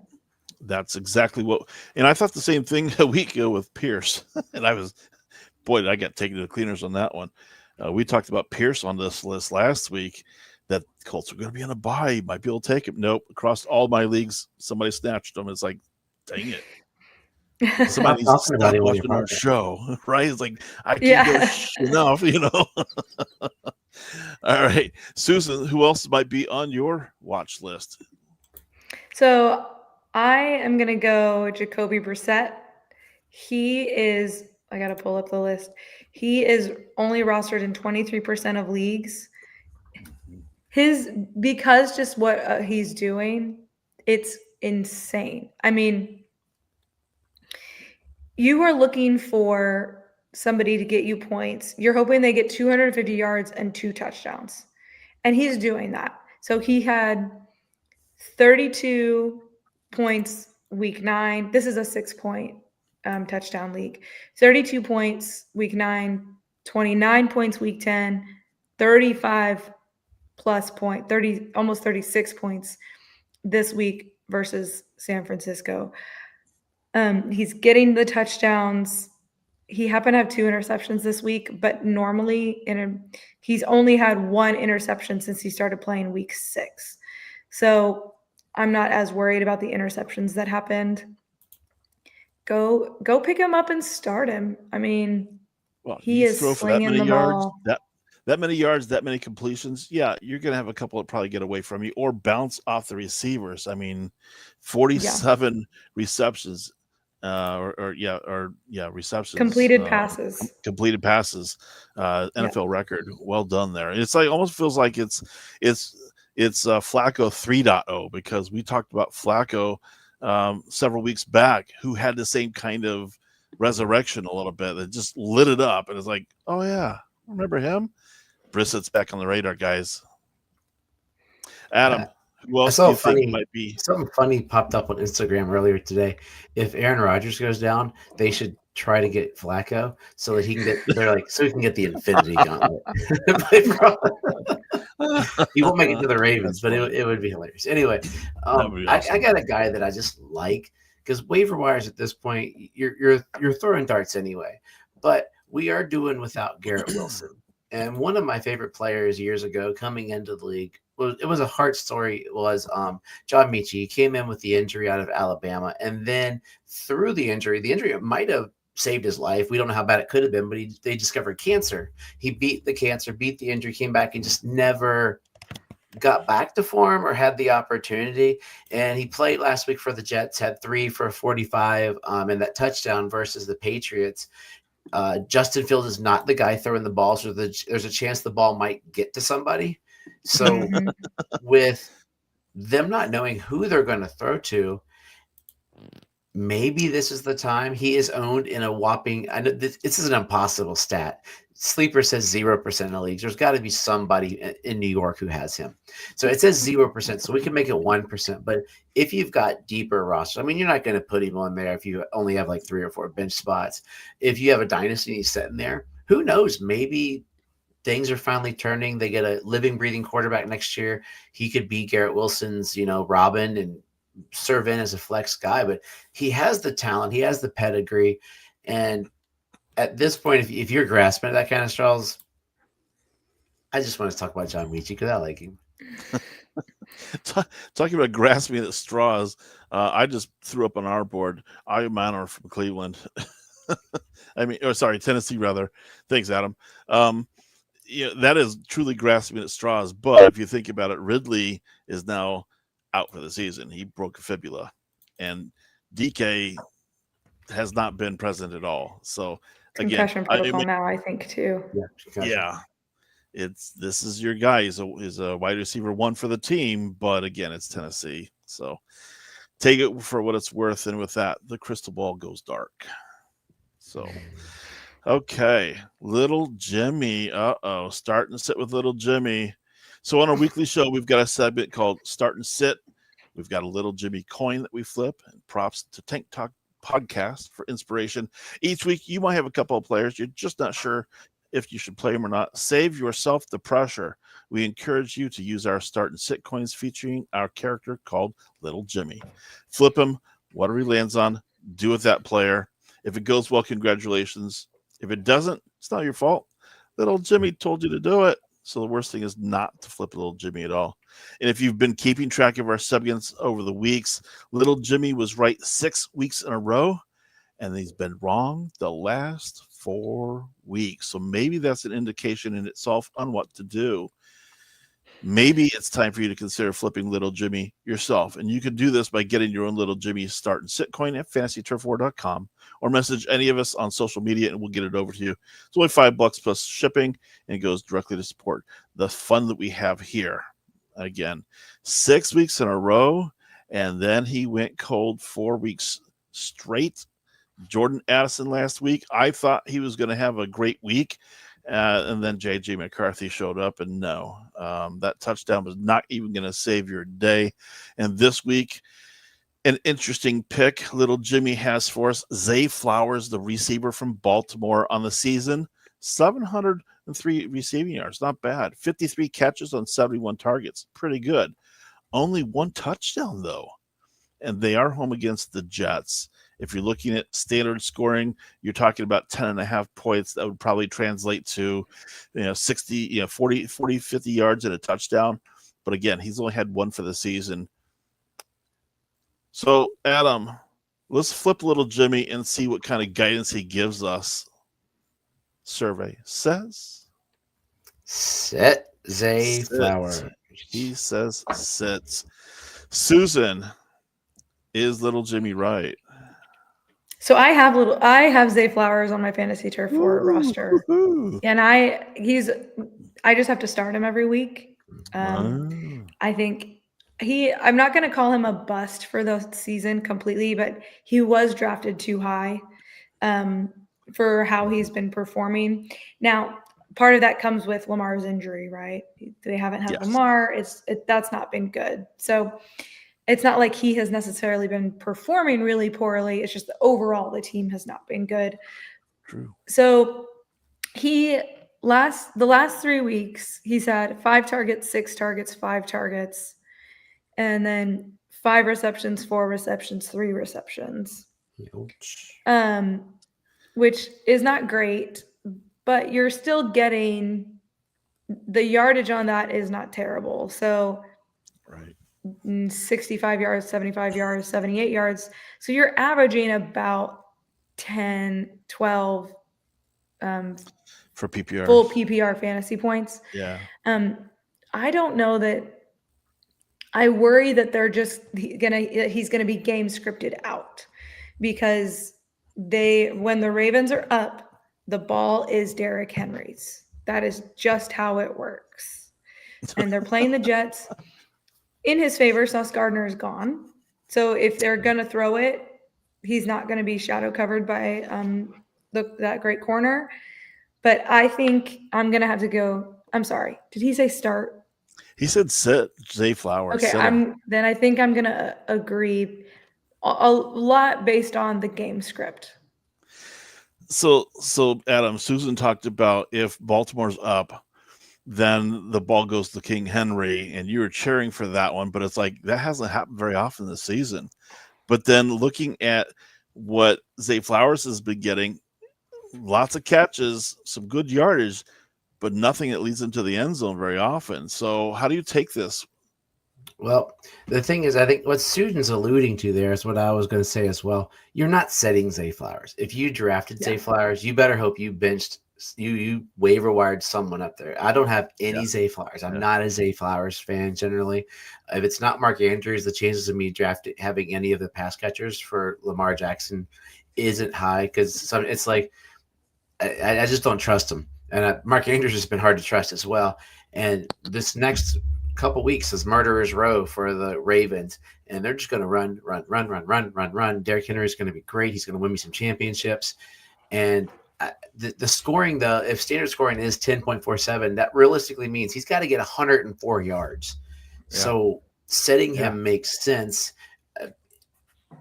That's exactly and I thought the same thing a week ago with Pierce, and I got taken to the cleaners on that one. We talked about Pierce on this list last week. That Colts are going to be on a bye. You might be able to take him. Nope. Across all my leagues, somebody snatched him. It's like, dang it. Somebody needs to stop watching our show, right? It's like, I can't go enough, All right. Susan, who else might be on your watch list? So I am going to go Jacoby Brissett. I got to pull up the list. He is only rostered in 23% of leagues. Because just what he's doing, it's insane. I mean, you are looking for somebody to get you points. You're hoping they get 250 yards and 2 touchdowns. And he's doing that. So he had 32 points week 9. This is a 6-point touchdown league. 32 points week 9, 29 points week 10, 35 plus point, 30, almost 36 points this week versus San Francisco. He's getting the touchdowns. He happened to have 2 interceptions this week, but normally he's only had 1 interception since he started playing week 6. So I'm not as worried about the interceptions that happened. Go pick him up and start him. I mean, he is slinging the ball. That many yards, that many completions, you're going to have a couple that probably get away from you or bounce off the receivers. I mean, 47 receptions, receptions. Completed passes. NFL record. Well done there. It's like almost feels like it's Flacco 3.0 because we talked about Flacco several weeks back, who had the same kind of resurrection a little bit. It just lit it up, and it's like, oh yeah, remember him? Brissett's back on the radar, guys. Adam, who else do you think might be? Something funny popped up on Instagram earlier today. If Aaron Rodgers goes down, they should try to get Flacco so that he can get. They're like, so he can get the Infinity Gauntlet. He won't make it to the Ravens, but it would be hilarious. Anyway, awesome. I got a guy that I just like because waiver wires at this point, you're throwing darts anyway. But we are doing without Garrett Wilson. And one of my favorite players years ago coming into the league was a heart story was John Michie. He came in with the injury out of Alabama, and then through the injury might have saved his life. We don't know how bad it could have been, but they discovered cancer. He beat the cancer, beat the injury, came back, and just never got back to form or had the opportunity. And he played last week for the Jets, had 3 for 45 and that touchdown versus the Patriots. Justin Fields is not the guy throwing the ball, so there's a chance the ball might get to somebody. So with them not knowing who they're going to throw to, maybe this is the time. He is owned in a whopping, I know this is an impossible stat. Sleeper says 0% of leagues. There's got to be somebody in New York who has him. So it says 0%, so we can make it 1%. But if you've got deeper rosters, I mean, you're not going to put him on there if you only have like 3 or 4 bench spots. If you have a dynasty and he's sitting there, who knows? Maybe things are finally turning. They get a living, breathing quarterback next year. He could be Garrett Wilson's, Robin, and serve in as a flex guy. But he has the talent. He has the pedigree. And at this point, if you're grasping at that kind of straws, I just want to talk about John Michie because I like him. Talking about grasping at straws, I just threw up on our board Aya Manor from Cleveland. Tennessee rather. Thanks, Adam. That is truly grasping at straws. But if you think about it, Ridley is now out for the season. He broke a fibula, and DK has not been present at all. So concussion protocol now, I think too. Yeah. This is your guy. He's a wide receiver 1 for the team, but again, it's Tennessee. So take it for what it's worth. And with that, the crystal ball goes dark. So, okay. Little Jimmy. Start and sit with little Jimmy. So on our weekly show, we've got a segment called Start and Sit. We've got a little Jimmy coin that we flip, and props to Tank Talk Podcast for inspiration. Each week, you might have a couple of players. You're just not sure if you should play them or not. Save yourself the pressure. We encourage you to use our Start and Sit coins featuring our character called Little Jimmy. Flip him, whatever he lands on, do with that player. If it goes well, congratulations. If it doesn't, it's not your fault. Little Jimmy told you to do it. So the worst thing is not to flip Little Jimmy at all. And if you've been keeping track of our subjects over the weeks, Little Jimmy was right 6 weeks in a row, and he's been wrong the last 4 weeks. So maybe that's an indication in itself on what to do. Maybe it's time for you to consider flipping Little Jimmy yourself. And you can do this by getting your own Little Jimmy Start and Sit coin at fantasyturfwar.com, or message any of us on social media and we'll get it over to you. It's only $5 plus shipping, and it goes directly to support the fun that we have here. Again, 6 weeks in a row, and then he went cold 4 weeks straight. Jordan Addison last week, I thought he was going to have a great week. And then J.J. McCarthy showed up, and no, that touchdown was not even going to save your day. And this week, an interesting pick Little Jimmy has for us. Zay Flowers, the receiver from Baltimore on the season, 703 receiving yards. Not bad. 53 catches on 71 targets. Pretty good. Only 1 touchdown, though. And they are home against the Jets. If you're looking at standard scoring, you're talking about 10.5 points. That would probably translate to 60, 40, 50 yards and a touchdown. But again, he's only had 1 for the season. So, Adam, let's flip Little Jimmy and see what kind of guidance he gives us. Survey says sit Zay Flowers. He says sits. Susan, is Little Jimmy right? So I have Zay Flowers on my Fantasy Turf 4 roster, and I just have to start him every week. I think I'm not going to call him a bust for the season completely, but he was drafted too high for how he's been performing. Now, part of that comes with Lamar's injury, right? They haven't had Lamar. That's not been good. So it's not like he has necessarily been performing really poorly. It's just that overall the team has not been good. True. So the last 3 weeks, he's had 5 targets, 6 targets, 5 targets, and then 5 receptions, 4 receptions, 3 receptions. Which is not great, but you're still getting the yardage on that is not terrible. So Right. 65 yards, 75 yards, 78 yards. So you're averaging about 10, 12 For PPR. full PPR fantasy points. Yeah. I don't know that. I worry that he's gonna be game scripted out, because when the Ravens are up, the ball is Derrick Henry's. That is just how it works. And they're playing the Jets. In his favor, Sauce Gardner is gone. So if they're gonna throw it, he's not gonna be shadow covered by that great corner. But I think I'm gonna have to go. I'm sorry. Did he say start? He said sit Zay Flowers. Okay, then I think I'm gonna agree a lot based on the game script. So Adam, Susan talked about if Baltimore's up, then the ball goes to King Henry, and you were cheering for that one, but it's like that hasn't happened very often this season. But then looking at what Zay Flowers has been getting, lots of catches, some good yardage, but nothing that leads into the end zone very often. So how do you take this? Well, the thing is, I think what Susan's alluding to there is what I was going to say as well. You're not setting Zay Flowers. If you drafted Zay Flowers, you better hope you benched, you waiver wired someone up there. I don't have any Zay Flowers. I'm not a Zay Flowers fan generally. If it's not Mark Andrews, the chances of me having any of the pass catchers for Lamar Jackson isn't high, because it's like I just don't trust him. And Mark Andrews has been hard to trust as well. And this next couple weeks is murderer's row for the Ravens, and they're just going to run. Derrick Henry is going to be great. He's going to win me some championships. And the scoring, if standard scoring is 10.47, that realistically means he's got to get 104 yards. Yeah. So setting him makes sense.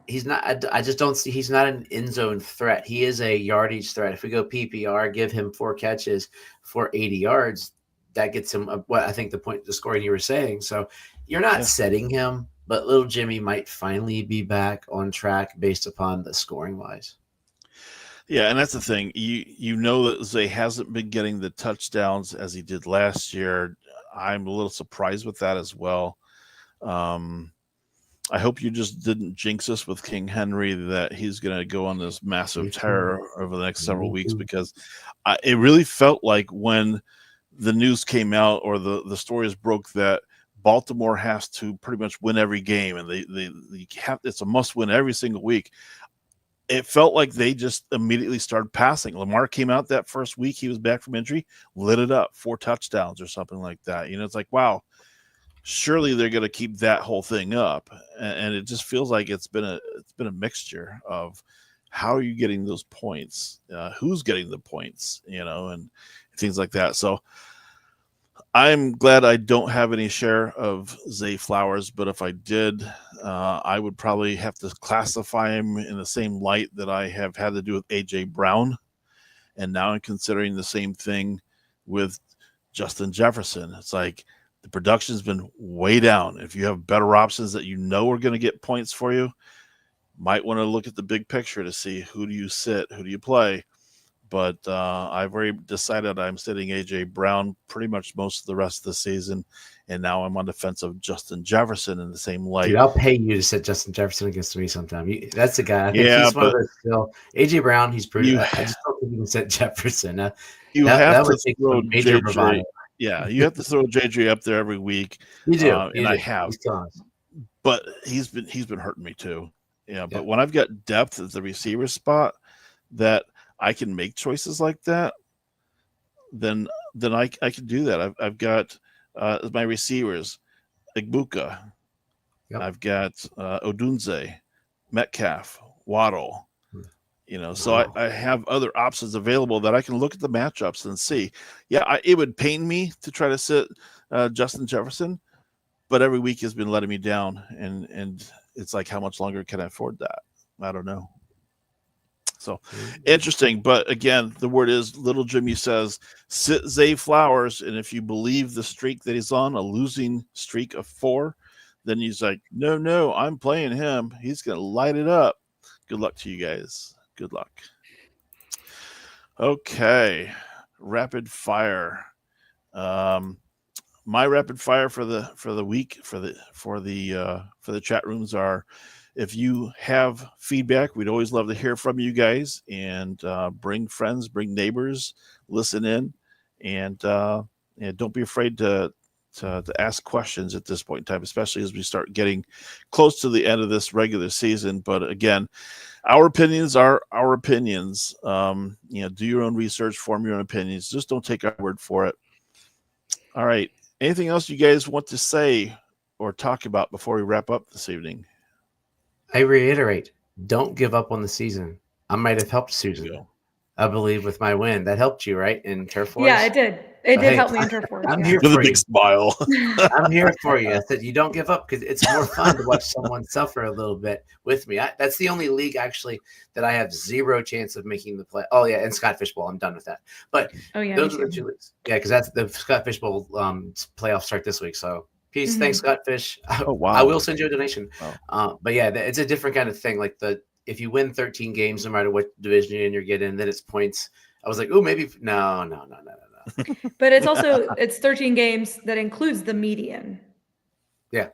He's not. I just don't see. He's not an end zone threat. He is a yardage threat. If we go PPR, give him 4 catches for 80 yards, that gets him what I think the scoring you were saying. So you're not setting him, but little Jimmy might finally be back on track based upon the scoring wise. Yeah, and that's the thing. You know that Zay hasn't been getting the touchdowns as he did last year. I'm a little surprised with that as well. I hope you just didn't jinx us with King Henry that he's going to go on this massive tear over the next several weeks, because it really felt like when the news came out or the stories broke that Baltimore has to pretty much win every game, and it's a must win every single week. It felt like they just immediately started passing. Lamar came out that first week, he was back from injury, lit it up, 4 touchdowns or something like that. It's like, wow, surely they're going to keep that whole thing up. And it just feels like it's been a mixture of how are you getting those points, who's getting the points, and things like that. So I'm glad I don't have any share of Zay Flowers, but if I did, I would probably have to classify him in the same light that I have had to do with AJ Brown. And now I'm considering the same thing with Justin Jefferson. It's like the production's been way down. If you have better options that are going to get points for you, might want to look at the big picture to see who do you sit, who do you play. But I've already decided I'm sitting AJ Brown pretty much most of the rest of the season, and now I'm on defense of Justin Jefferson in the same light. Dude, I'll pay you to sit Justin Jefferson against me sometime. That's the guy. I think he's one of those still. AJ Brown, he's pretty. I just don't think you can sit Jefferson. You have to throw JJ. Yeah, you have to throw JJ up there every week. You do, I have. But he's been hurting me too. Yeah, but when I've got depth at the receiver spot that I can make choices like that, then I can do that. I've got my receivers, Igbuka. Yep. I've got Odunze, Metcalf, Waddle. So I have other options available that I can look at the matchups and see. Yeah, it would pain me to try to sit Justin Jefferson, but every week has been letting me down, and it's like, how much longer can I afford that? I don't know. So interesting. But again, the word is little Jimmy says, sit Zay Flowers. And if you believe the streak that he's on, a losing streak of 4, then he's like, no, I'm playing him. He's going to light it up. Good luck to you guys. Good luck. Okay. Rapid fire. My rapid fire for the week for the chat rooms are, if you have feedback, we'd always love to hear from you guys, and bring friends, bring neighbors, listen in, and don't be afraid to ask questions at this point in time, especially as we start getting close to the end of this regular season. But again, our opinions are our opinions. Do your own research, form your own opinions. Just don't take our word for it. All right. Anything else you guys want to say or talk about before we wrap up this evening? I reiterate, don't give up on the season. I might have helped Susan, I believe, with my win. That helped you, right? In Turf Wars? Yeah, it did. It did help me in Turf Wars. I'm here with for a big you. smile. I'm here for you. I said you don't give up, because it's more fun to watch someone suffer a little bit with me. That's the only league actually that I have zero chance of making the play. Oh yeah, and Scott Fishbowl, I'm done with that. But those are the two leagues. Yeah, because that's the Scott Fishbowl playoffs start this week. So peace. Thanks, Scott Fish. Oh wow. I will send you a donation. Wow. But yeah, it's a different kind of thing. Like if you win 13 games, no matter what division you're getting, then it's points. I was like, oh, maybe no. But it's 13 games that includes the median. Yeah.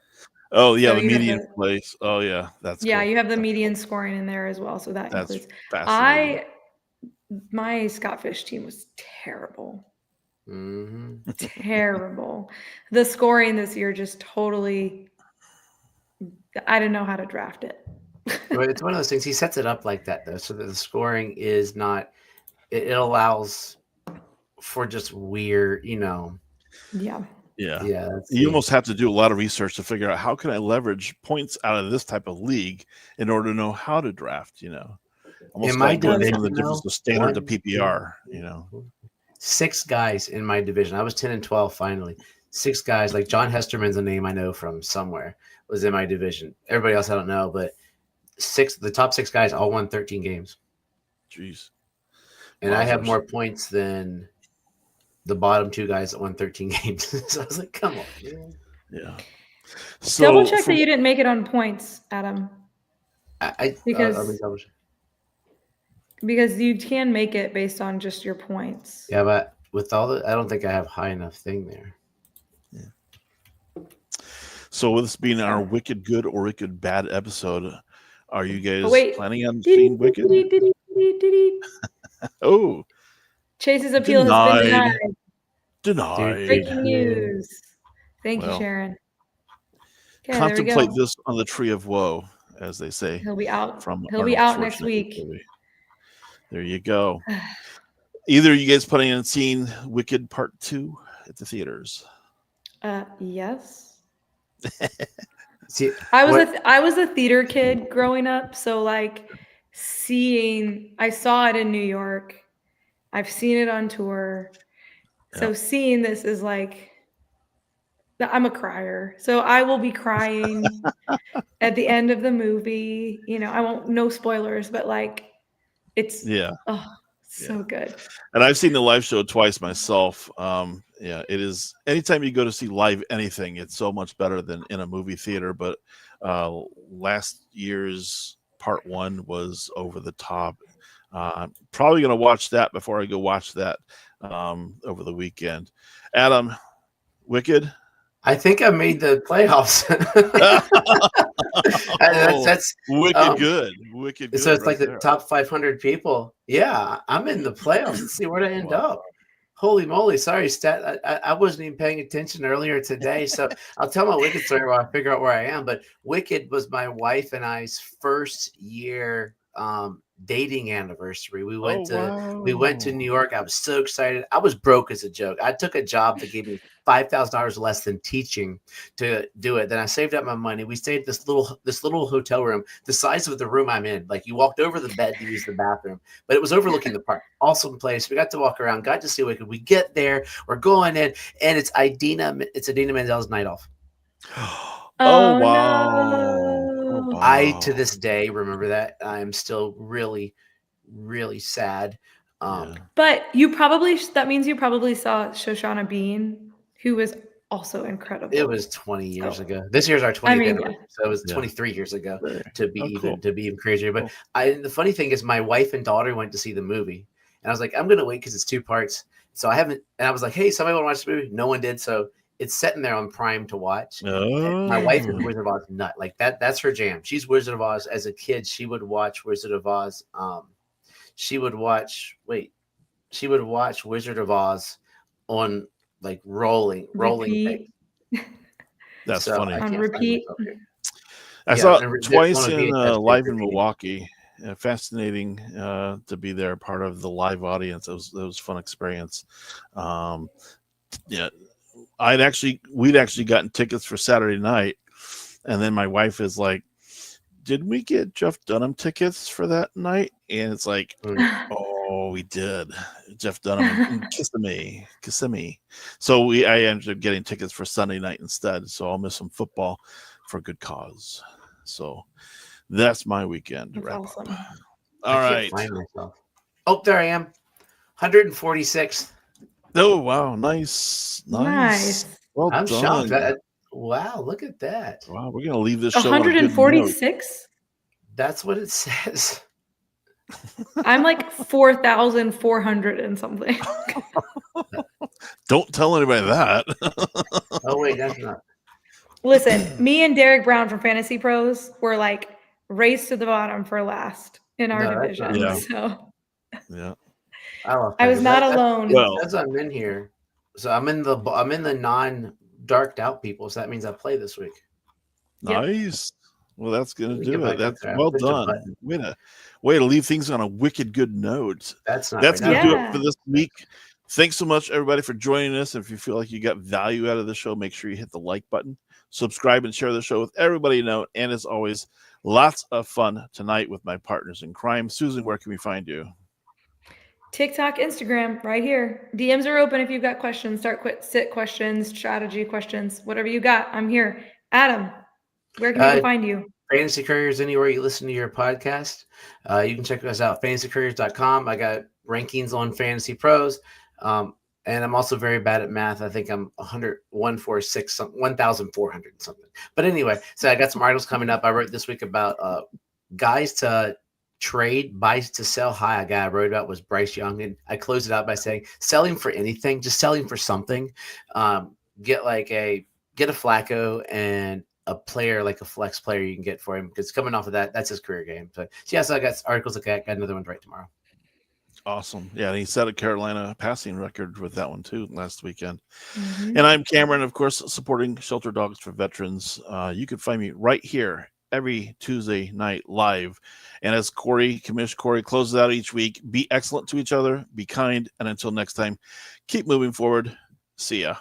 Oh yeah, So the median place. Oh yeah, that's cool. You have the median scoring in there as well. So that's includes. Fascinating. My Scott Fish team was terrible. Mm-hmm. Terrible. The scoring this year just totally. I didn't know how to draft it. But it's one of those things. He sets it up like that though, so that the scoring is not. It allows for just weird, Yeah. You almost have to do a lot of research to figure out how can I leverage points out of this type of league in order to know how to draft. Almost like the difference of standard to PPR. 6 guys in my division. I was 10 and 12 finally. 6 guys, like John Hesterman's a name I know from somewhere, was in my division. Everybody else I don't know, but the top 6 guys all won 13 games. Jeez. And I have more points than the bottom 2 guys that won 13 games. So I was like, come on. Yeah. So double check that you didn't make it on points, Adam. Because you can make it based on just your points. Yeah, but with all I don't think I have high enough thing there. Yeah. So with this being our Wicked Good or Wicked Bad episode, are you guys planning on being Wicked? Oh. Chase's appeal has been denied. Breaking news. Thank you, Sharon. Okay, contemplate this on the tree of woe, as they say. He'll be out. He'll be out next week. There you go. Either of you guys planning on seeing Wicked Part 2 at the theaters? Yes. I was a theater kid growing up, so like I saw it in New York. I've seen it on tour. So seeing this is like, I'm a crier. So I will be crying at the end of the movie. I won't, no spoilers, but like it's so good. And I've seen the live show twice myself. It is, anytime you go to see live anything, it's so much better than in a movie theater. But last year's Part 1 was over the top. I'm probably going to watch that before I go watch that over the weekend. Adam, Wicked? I think I made the playoffs. that's Wicked Good. Wicked Good. So it's like the top 500 people. Yeah, I'm in the playoffs. Let's see where I end up. Holy moly. Sorry, Stat. I wasn't even paying attention earlier today. So I'll tell my Wicked story while I figure out where I am. But Wicked was my wife and I's first year dating anniversary. We went to New York. I was so excited. I was broke as a joke. I took a job that gave me $5,000 less than teaching to do it. Then I saved up my money. We stayed at this little hotel room, the size of the room I'm in. Like you walked over the bed to use the bathroom, but it was overlooking the park. Awesome place. We got to walk around, got to see Wicked. We get there, we're going in, and it's Idina Menzel's night off. Oh, wow. No. Wow. I, to this day, remember that. I'm still really, really sad. But that means you probably saw Shoshana Bean, who was also incredible. It was 20 years ago. This year's our 20th anniversary, so it was 23 years ago to be even crazier. But the funny thing is, my wife and daughter went to see the movie, and I was like, I'm going to wait because it's 2 parts. So I haven't, and I was like, hey, somebody want to watch the movie? No one did. So it's sitting there on Prime to watch. And my wife is Wizard of Oz nut. Like that's her jam. She's Wizard of Oz. As a kid, she would watch Wizard of Oz. She would watch Wizard of Oz on like rolling tape. That's funny. On repeat. I saw it twice in live in Milwaukee. Fascinating to be there, part of the live audience. It was a fun experience. Yeah, we'd actually gotten tickets for Saturday night, and then my wife is like, "Did we get Jeff Dunham tickets for that night?" And it's like, "Oh, we did. Jeff Dunham and Kissimmee." So I ended up getting tickets for Sunday night instead. So I'll miss some football for a good cause. So that's my weekend. That's awesome. Up. All right. Oh, there I am. 146th. Oh, wow. Nice. Well I'm done. shocked. Wow, look at that. Wow, we're going to leave this show 146? That's what it says. I'm like 4,400 and something. Don't tell anybody that. Oh, wait, that's not. Listen, me and Derek Brown from Fantasy Pros were like race to the bottom for last in our division. Yeah. So yeah. I was not alone. Well, as I'm in here, so I'm in the non-darked out people. So that means I play this week. Nice. Well, that's gonna do it. That's well done. Way to leave things on a wicked good note. That's gonna do it for this week. Thanks so much, everybody, for joining us. If you feel like you got value out of the show, make sure you hit the like button, subscribe, and share the show with everybody you know. And as always, lots of fun tonight with my partners in crime. Susan, where can we find you? TikTok, Instagram, right here. DMs are open if you've got questions, sit questions, strategy questions, whatever you got. I'm here. Adam, where can people find you? Fantasy Couriers, anywhere you listen to your podcast. You can check us out, fantasycouriers.com. I got rankings on Fantasy Pros. And I'm also very bad at math. I think I'm 1,400 something. But anyway, so I got some articles coming up. I wrote this week about guys to trade, buys to sell high. A guy I wrote about was Bryce Young, and I closed it out by saying selling for anything, just selling for something. Get a Flacco and a player like a flex player you can get for him, because coming off of that's his career game. So I got articles like that. Got another one right tomorrow. Awesome. Yeah, and he set a Carolina passing record with that one too last weekend. Mm-hmm. And I'm Cameron, of course, supporting Shelter Dogs for Veterans. You can find me right here every Tuesday night live. And as Commissioner Corey closes out each week, be excellent to each other, be kind, and until next time, keep moving forward. See ya.